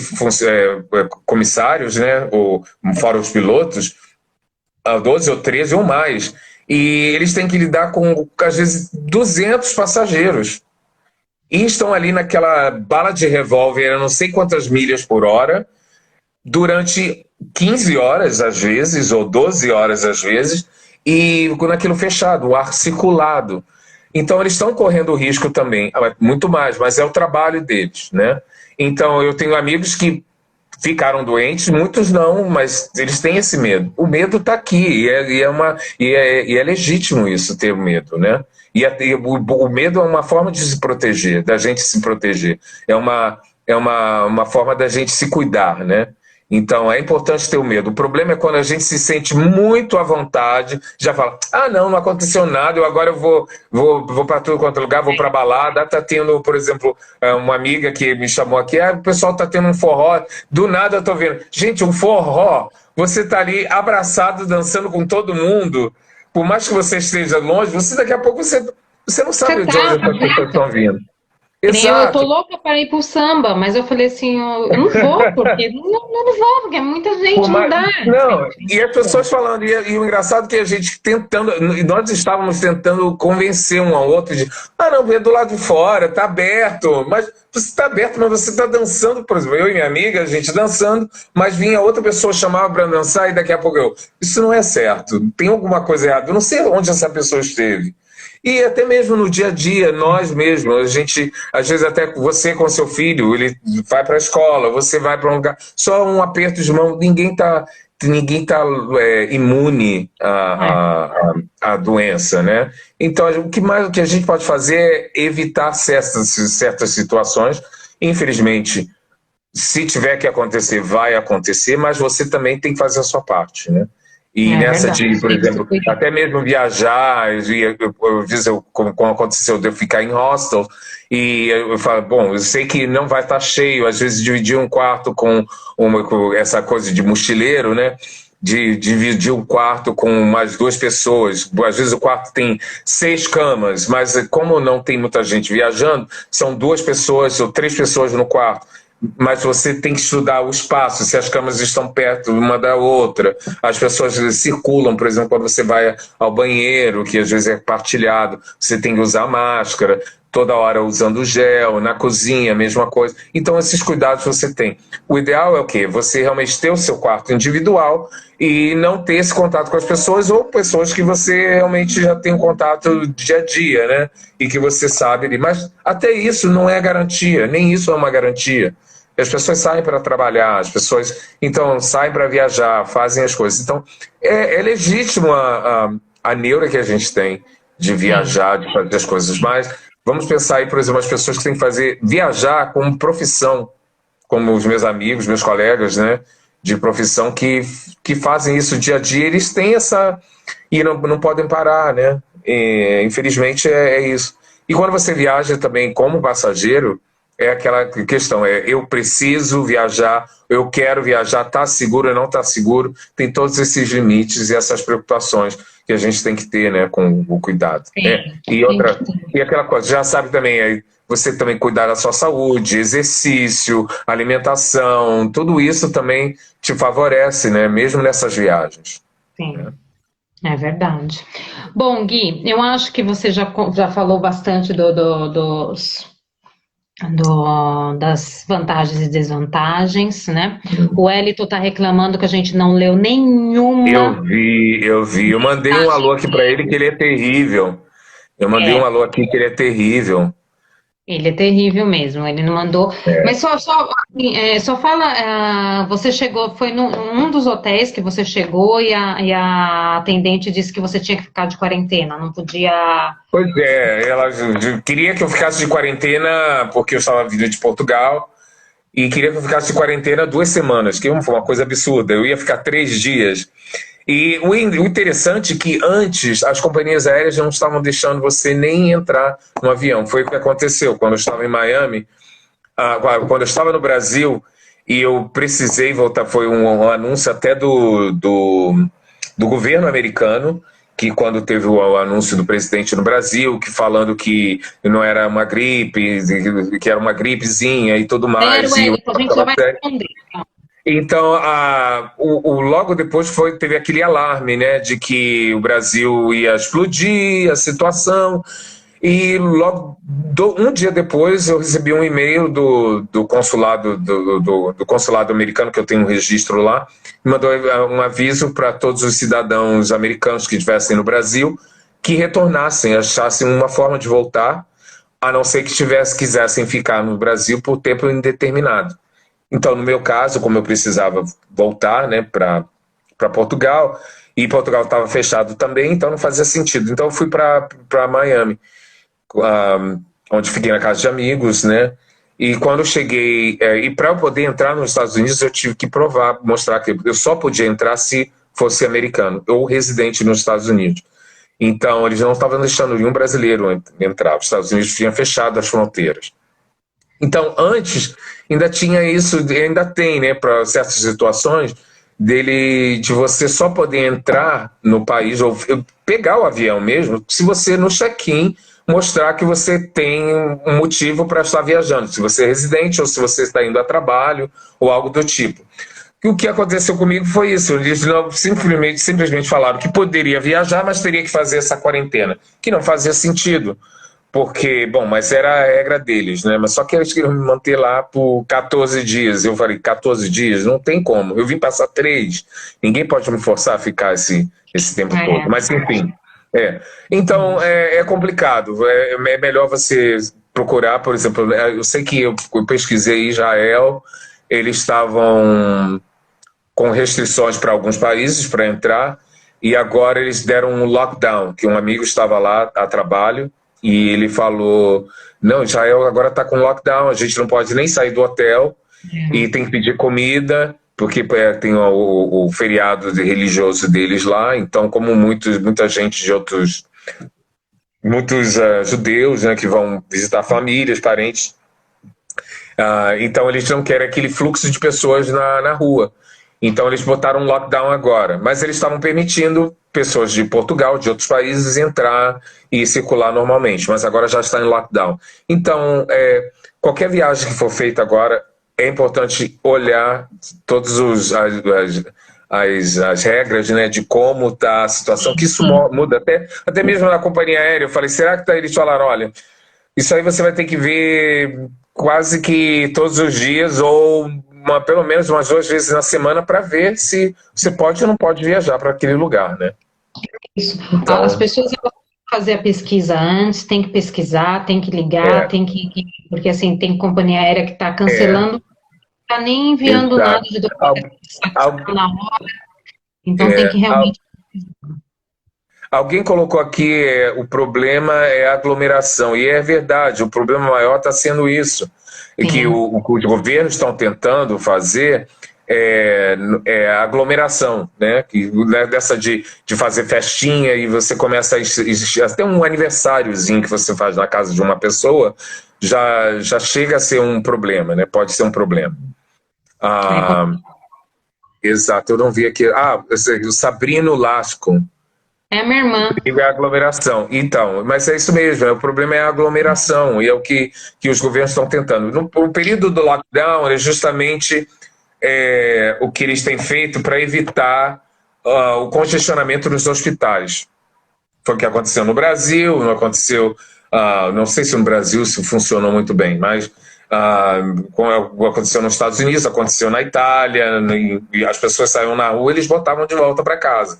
comissários, né, ou fora os pilotos, 12 ou 13 ou mais, e eles têm que lidar com, às vezes, 200 passageiros. E estão ali naquela bala de revólver a não sei quantas milhas por hora, durante 15 horas, às vezes, ou 12 horas, às vezes, e naquilo fechado, o ar circulado. Então eles estão correndo risco também, muito mais, mas é o trabalho deles, né? Então eu tenho amigos que ficaram doentes, muitos não, mas eles têm esse medo. O medo está aqui, e é legítimo isso, ter medo, né? O medo é uma forma de se proteger, da gente se proteger. É uma forma da gente se cuidar, né? Então, é importante ter o medo. O problema é quando a gente se sente muito à vontade, já fala, não aconteceu nada, agora eu vou para tudo quanto é lugar, vou para balada. Tá tendo, por exemplo, uma amiga que me chamou aqui, o pessoal tá tendo um forró, do nada eu tô vendo. Gente, um forró, você tá ali abraçado, dançando com todo mundo, por mais que você esteja longe, daqui a pouco você não sabe de onde as pessoas estão vindo. Eu tô louca para ir pro samba, mas eu falei assim, eu não vou, porque não vou, porque é muita gente, não dá. Não, e as pessoas falando, e o engraçado é que a gente tentando, nós estávamos tentando convencer um ao outro de, não, é do lado de fora, tá aberto, mas você está aberto, mas você está dançando, por exemplo, eu e minha amiga, a gente dançando, mas vinha outra pessoa, chamava para dançar, e daqui a pouco isso não é certo, tem alguma coisa errada, eu não sei onde essa pessoa esteve. E até mesmo no dia a dia, nós mesmos, a gente, às vezes até você com seu filho, ele vai para a escola, você vai para um lugar, só um aperto de mão, ninguém está ninguém está imune à doença, né? Então, o que a gente pode fazer é evitar certas situações. Infelizmente, se tiver que acontecer, vai acontecer, mas você também tem que fazer a sua parte, né? E É nessa verdade, de, por tem que se exemplo, cuidar. até mesmo viajar, como aconteceu, de eu ficar em hostel, e eu falo, bom, eu sei que não vai estar cheio, às vezes dividir um quarto com essa coisa de mochileiro, né? De dividir um quarto com mais duas pessoas. Às vezes o quarto tem 6 camas, mas como não tem muita gente viajando, são 2 pessoas ou 3 pessoas no quarto. Mas você tem que estudar o espaço, se as camas estão perto uma da outra. As pessoas circulam, por exemplo, quando você vai ao banheiro, que às vezes é partilhado, você tem que usar máscara, toda hora usando gel, na cozinha, a mesma coisa. Então, esses cuidados você tem. O ideal é o quê? Você realmente ter o seu quarto individual e não ter esse contato com as pessoas, ou pessoas que você realmente já tem um contato dia a dia, né? E que você sabe ali. Mas até isso não é garantia, nem isso é uma garantia. As pessoas saem para trabalhar, as pessoas então saem para viajar, fazem as coisas. Então é legítimo a neura que a gente tem de Sim, viajar, de fazer as coisas, mas vamos pensar aí, por exemplo, as pessoas que têm que fazer viajar como profissão, como os meus amigos, meus colegas, né, de profissão que fazem isso dia a dia, eles têm essa e não podem parar, né? E, infelizmente é isso. E quando você viaja também como passageiro, é aquela questão, eu preciso viajar, eu quero viajar, está seguro ou não está seguro, tem todos esses limites e essas preocupações que a gente tem que ter, né, com o cuidado. Né? tem, E tem que outra, ter. e aquela coisa, já sabe também, você também cuidar da sua saúde, exercício, alimentação, tudo isso também te favorece, né, mesmo nessas viagens. Sim, é verdade. Bom, Gui, eu acho que você já falou bastante das vantagens e desvantagens, né? O Elito está reclamando que a gente não leu nenhuma Eu vi. Eu mandei um alô mensagem aqui para ele que dele. ele é terrível. Eu mandei um É, alô aqui que ele é terrível. ele é terrível mesmo, ele não mandou. Mas assim, só fala, você chegou, foi num dos hotéis que você chegou e a atendente disse que você tinha que ficar de quarentena, não podia. Pois é, ela queria que eu ficasse de quarentena porque eu estava vindo de Portugal e queria que eu ficasse de quarentena 2 semanas, que foi uma coisa absurda. Eu ia ficar 3 dias. E o interessante é que antes as companhias aéreas não estavam deixando você nem entrar no avião. Foi o que aconteceu quando eu estava em Miami. Quando eu estava no Brasil e eu precisei voltar, foi um anúncio até do governo americano, que quando teve o anúncio do presidente no Brasil, que falando que não era uma gripe, que era uma gripezinha e tudo Era o mais, e o Elito, a gente já vai responder. então, logo depois teve aquele alarme, né, de que o Brasil ia explodir a situação. E logo um dia depois eu recebi um e-mail do consulado do consulado americano, que eu tenho um registro lá, me mandou um aviso para todos os cidadãos americanos que estivessem no Brasil que retornassem, achassem uma forma de voltar, a não ser que quisessem ficar no Brasil por tempo indeterminado. Então, no meu caso, como eu precisava voltar, né, para Portugal, e Portugal estava fechado também, então não fazia sentido. Então eu fui para Miami, onde fiquei na casa de amigos, né? E quando eu cheguei, e para eu poder entrar nos Estados Unidos, eu tive que provar, mostrar que eu só podia entrar se fosse americano ou residente nos Estados Unidos. Então, eles não estavam deixando nenhum brasileiro entrar. Os Estados Unidos tinham fechado as fronteiras. Então, antes, ainda tinha isso, ainda tem, né, para certas situações, de você só poder entrar no país, ou pegar o avião mesmo, se você no check-in mostrar que você tem um motivo para estar viajando, se você é residente ou se você está indo a trabalho ou algo do tipo. E o que aconteceu comigo foi isso, eles simplesmente falaram que poderia viajar, mas teria que fazer essa quarentena, que não fazia sentido. Porque, bom, mas era a regra deles, né? Mas só que eles queriam me manter lá por 14 dias. Eu falei, 14 dias? Não tem como. Eu vim passar 3. Ninguém pode me forçar a ficar esse tempo todo. É, Mas, enfim. Então, é complicado. É melhor você procurar, por exemplo, eu sei que eu pesquisei Israel, eles estavam com restrições para alguns países para entrar, e agora eles deram um lockdown, que um amigo estava lá a trabalho, e ele falou, não, Israel agora está com lockdown, a gente não pode nem sair do hotel, e tem que pedir comida, porque tem o feriado religioso deles lá, então como muita gente de outros, muitos judeus, né, que vão visitar famílias, parentes, então eles não querem aquele fluxo de pessoas na rua. Então eles botaram um lockdown agora, mas eles estavam permitindo pessoas de Portugal, de outros países, entrar e circular normalmente, mas agora já está em lockdown. Então, qualquer viagem que for feita agora, é importante olhar todas as regras, né, de como está a situação, que isso muda, até mesmo na companhia aérea. Eu falei, será que eles falaram, olha, isso aí você vai ter que ver quase que todos os dias, ou pelo menos umas 2 vezes na semana, para ver se você pode ou não pode viajar para aquele lugar, né? Isso. Então, as pessoas têm que fazer a pesquisa antes, tem que pesquisar, tem que ligar, porque assim, tem companhia aérea que está cancelando, não está nem enviando nada de documentação na hora, então tem que realmente... Alguém colocou aqui, o problema é a aglomeração, e é verdade, o problema maior está sendo isso, que os governos estão tentando fazer a aglomeração, né? Dessa de fazer festinha e você começa até um aniversáriozinho que você faz na casa de uma pessoa, já chega a ser um problema, né? Pode ser um problema. Exato, eu não vi aqui. O Sabrino Lasco. É a minha irmã. É a aglomeração. Então, mas é isso mesmo, o problema é a aglomeração, e é o que os governos estão tentando. No período do lockdown, é justamente o que eles têm feito para evitar o congestionamento nos hospitais. Foi o que aconteceu no Brasil, não aconteceu, não sei se no Brasil se funcionou muito bem, mas aconteceu nos Estados Unidos, aconteceu na Itália, e as pessoas saíam na rua e eles botavam de volta para casa.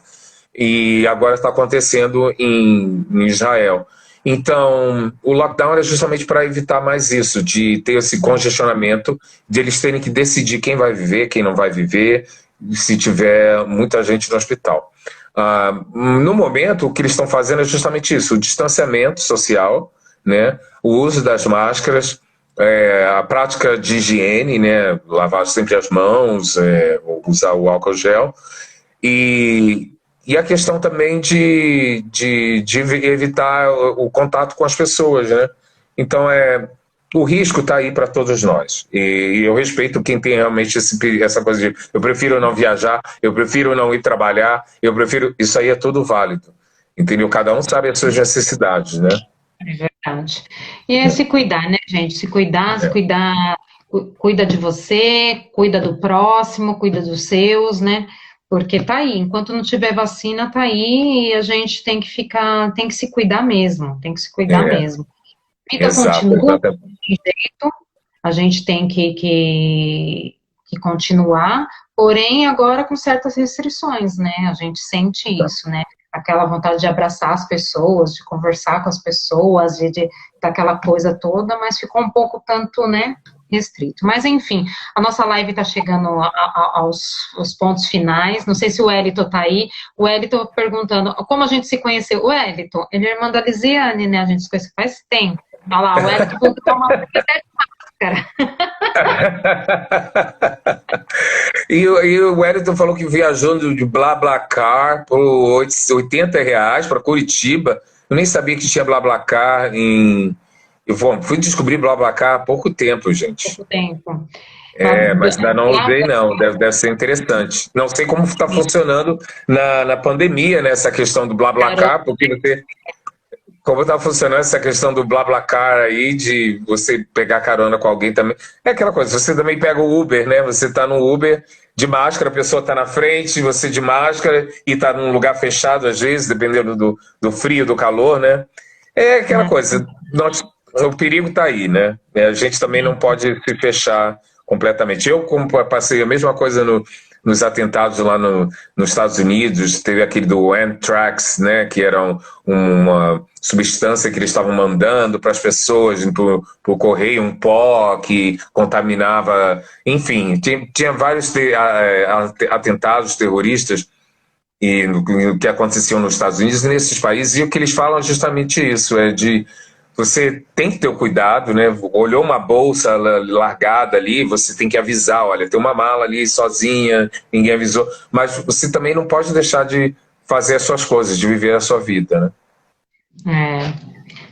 E agora está acontecendo em Israel. Então, o lockdown era justamente para evitar mais isso, de ter esse congestionamento, de eles terem que decidir quem vai viver, quem não vai viver, se tiver muita gente no hospital. No momento, o que eles estão fazendo é justamente isso, o distanciamento social, né, o uso das máscaras, a prática de higiene, né, lavar sempre as mãos, usar o álcool gel, e a questão também de evitar o contato com as pessoas, né? Então, o risco está aí para todos nós. E eu respeito quem tem realmente essa coisa de eu prefiro não viajar, eu prefiro não ir trabalhar, isso aí é tudo válido. Entendeu? Cada um sabe as suas necessidades, né? É verdade. E é se cuidar, né, gente? Se cuidar, cuida de você, cuida do próximo, cuida dos seus, né? Porque tá aí, enquanto não tiver vacina, tá aí, e a gente tem que se cuidar mesmo, tem que se cuidar mesmo. A vida continua, de jeito, a gente tem que continuar, porém agora com certas restrições, né, a gente sente isso, né, aquela vontade de abraçar as pessoas, de conversar com as pessoas, daquela coisa toda, mas ficou um pouco tanto, né, restrito. Mas, enfim, a nossa live está chegando aos pontos finais. Não sei se o Wellington está aí. O Wellington perguntando como a gente se conheceu. O Wellington, ele é irmã da Lisiane, né? A gente se conheceu faz tempo. Olha lá, o Wellington falou que tá uma máscara. E o Wellington falou que viajou de BlaBlaCar por R$80 para Curitiba. Eu nem sabia que tinha BlaBlaCar em... Eu fui descobrir BlaBlaCar há pouco tempo, gente. Pouco tempo. Mas ainda não usei, não. Deve ser interessante. Não sei como está funcionando na pandemia, né, essa questão do BlaBlaCar, porque você... Como está funcionando essa questão do BlaBlaCar aí, de você pegar carona com alguém também. É aquela coisa, você também pega o Uber, né? Você está no Uber de máscara, a pessoa está na frente, você de máscara, e está num lugar fechado, às vezes, dependendo do frio, do calor, né? É aquela coisa... O perigo está aí, né? A gente também não pode se fechar completamente. Eu, como passei a mesma coisa nos atentados lá nos Estados Unidos, teve aquele do Anthrax, né? Que era substância que eles estavam mandando para as pessoas, por correio, um pó que contaminava, enfim, tinha vários atentados terroristas e o que aconteciam nos Estados Unidos e nesses países, e o que eles falam é justamente isso, você tem que ter o cuidado, né? Olhou uma bolsa largada ali, você tem que avisar, olha, tem uma mala ali sozinha, ninguém avisou, mas você também não pode deixar de fazer as suas coisas, de viver a sua vida, né?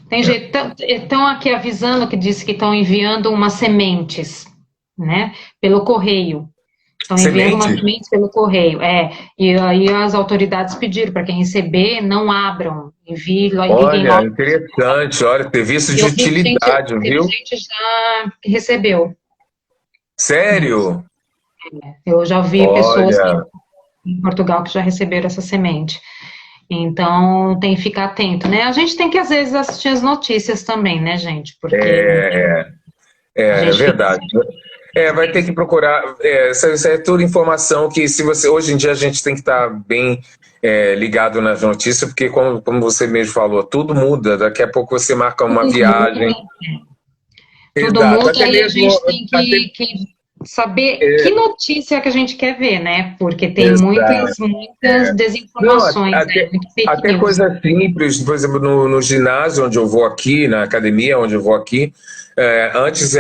Tem jeito. Estão aqui avisando que disse que estão enviando umas sementes, né? Pelo correio. Estão enviando umas sementes pelo correio. E aí as autoridades pediram para quem receber, não abram. Enviem logo. Olha, interessante. Olha, serviço de utilidade, viu? Tem gente já que recebeu. Sério? Eu já vi pessoas em Portugal que já receberam essa semente. Então, tem que ficar atento, né? A gente tem que, às vezes, assistir as notícias também, né, gente? Porque é verdade. Vai ter que procurar. Isso é tudo informação que, se você. Hoje em dia, a gente tem que estar bem ligado nas notícias, porque, como você mesmo falou, tudo muda. Daqui a pouco você marca uma viagem. Tudo muda e a gente tem que saber que notícia que a gente quer ver, né? Porque tem muitas desinformações. Até coisa simples, por exemplo, no ginásio onde eu vou aqui, na academia onde eu vou aqui, antes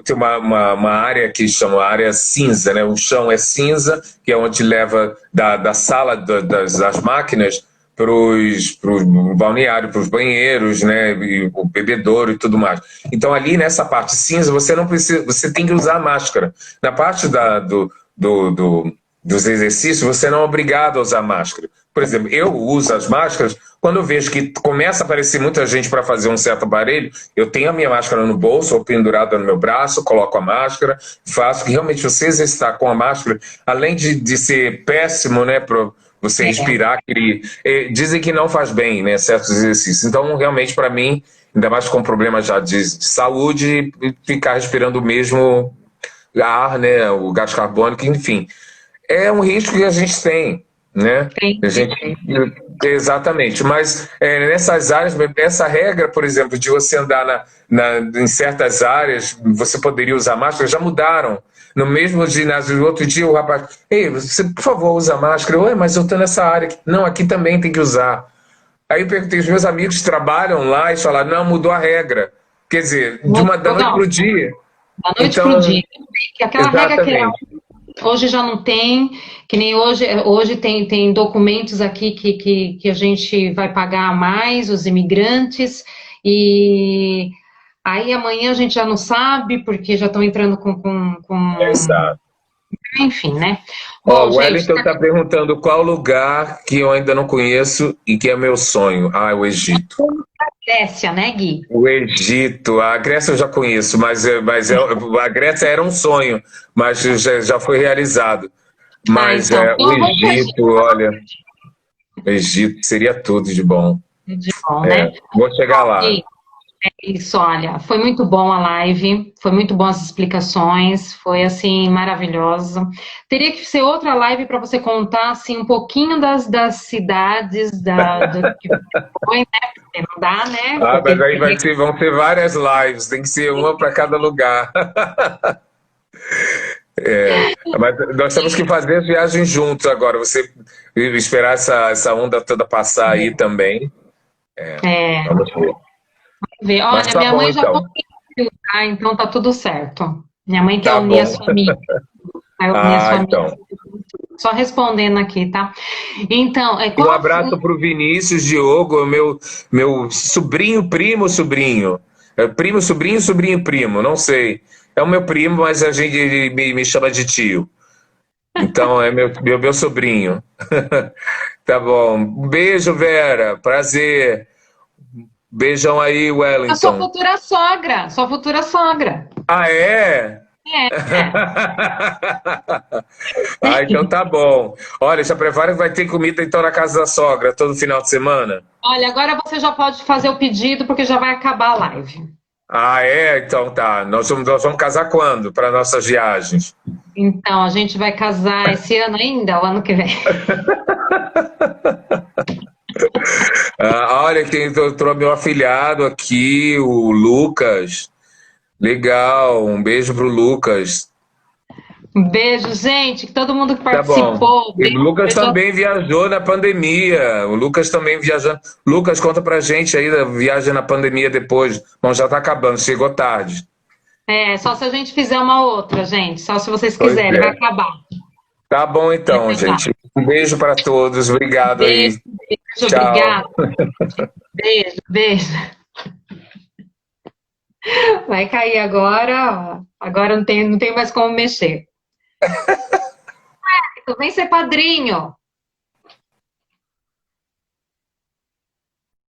tem uma área que chama área cinza, né? O chão é cinza, que é onde leva da sala das máquinas para o balneário, para os banheiros, né, e o bebedouro e tudo mais. Então ali nessa parte cinza você não precisa, você tem que usar máscara. Na parte dos exercícios você não é obrigado a usar máscara. Por exemplo, eu uso as máscaras quando eu vejo que começa a aparecer muita gente para fazer um certo aparelho, eu tenho a minha máscara no bolso ou pendurada no meu braço, coloco a máscara, faço que realmente você exercitar com a máscara, além de ser péssimo, né, você respirar, dizem que não faz bem, né, certos exercícios. Então, realmente, para mim, ainda mais com problemas já de saúde, ficar respirando o mesmo ar, né, o gás carbônico, enfim, é um risco que a gente tem, né? Exatamente, mas nessas áreas, essa regra, por exemplo, de você andar em certas áreas, você poderia usar máscara, já mudaram. No mesmo ginásio, no outro dia, o rapaz, ei, você, por favor, usa máscara. Ué, mas eu estou nessa área. Não, aqui também tem que usar. Aí eu perguntei, os meus amigos que trabalham lá e falaram, não, mudou a regra. Quer dizer, da noite para o dia. Da noite para o dia. Que aquela regra que era... Hoje já não tem, que nem hoje tem documentos aqui que a gente vai pagar mais, os imigrantes, e aí amanhã a gente já não sabe, porque já estão entrando com... Exato. Enfim, né? Bom, o Wellington está perguntando qual lugar que eu ainda não conheço e que é meu sonho. O Egito. A Grécia, né, Gui? O Egito. A Grécia eu já conheço, mas a Grécia era um sonho, mas já foi realizado. Mas o Egito, olha... O Egito seria tudo de bom. De bom, né? Vou chegar lá. Isso, olha, foi muito bom a live, foi muito bom as explicações, foi assim, maravilhosa. Teria que ser outra live para você contar assim, um pouquinho das cidades, do que foi, né? Porque não dá, né? Mas aí vão ter várias lives, tem que ser uma para cada lugar. Mas nós temos que fazer as viagens juntos agora, você esperar essa onda toda passar aí também. Vamos ver. Olha, tá minha mãe já conseguiu, tá? Então tá tudo certo. Minha mãe quer unir as famílias. Então. Só respondendo aqui, tá? Então, um abraço pro Vinícius Diogo, meu sobrinho, sobrinho. Primo, sobrinho, primo, não sei. É o meu primo, mas a gente me chama de tio. Então é meu sobrinho. Tá bom. Um beijo, Vera. Prazer. Beijão aí, Wellington. A sua futura sogra. Ah, é? Então tá bom. Olha, já prepara que vai ter comida então na casa da sogra todo final de semana. Olha, agora você já pode fazer o pedido porque já vai acabar a live. Então tá. Nós vamos casar quando para nossas viagens? Então, a gente vai casar esse ano ainda, o ano que vem. Olha, entrou meu afilhado aqui, o Lucas. Legal, um beijo pro Lucas. Um beijo, gente, que todo mundo que Tá bom. participou. E o Lucas Beijo. também viajou na pandemia. O Lucas também viajando. Lucas, conta pra gente aí da viagem na pandemia depois. Bom, já tá acabando, chegou tarde. É, só se a gente fizer uma outra, gente. Só se vocês Pois quiserem, vai é. acabar. Tá bom Vai então, acabar. gente. Um beijo para todos. Obrigado Beijo, aí. beijo, Tchau. obrigada. Beijo, beijo. Vai cair agora, ó. Agora não tem mais como mexer. Tu vem ser padrinho.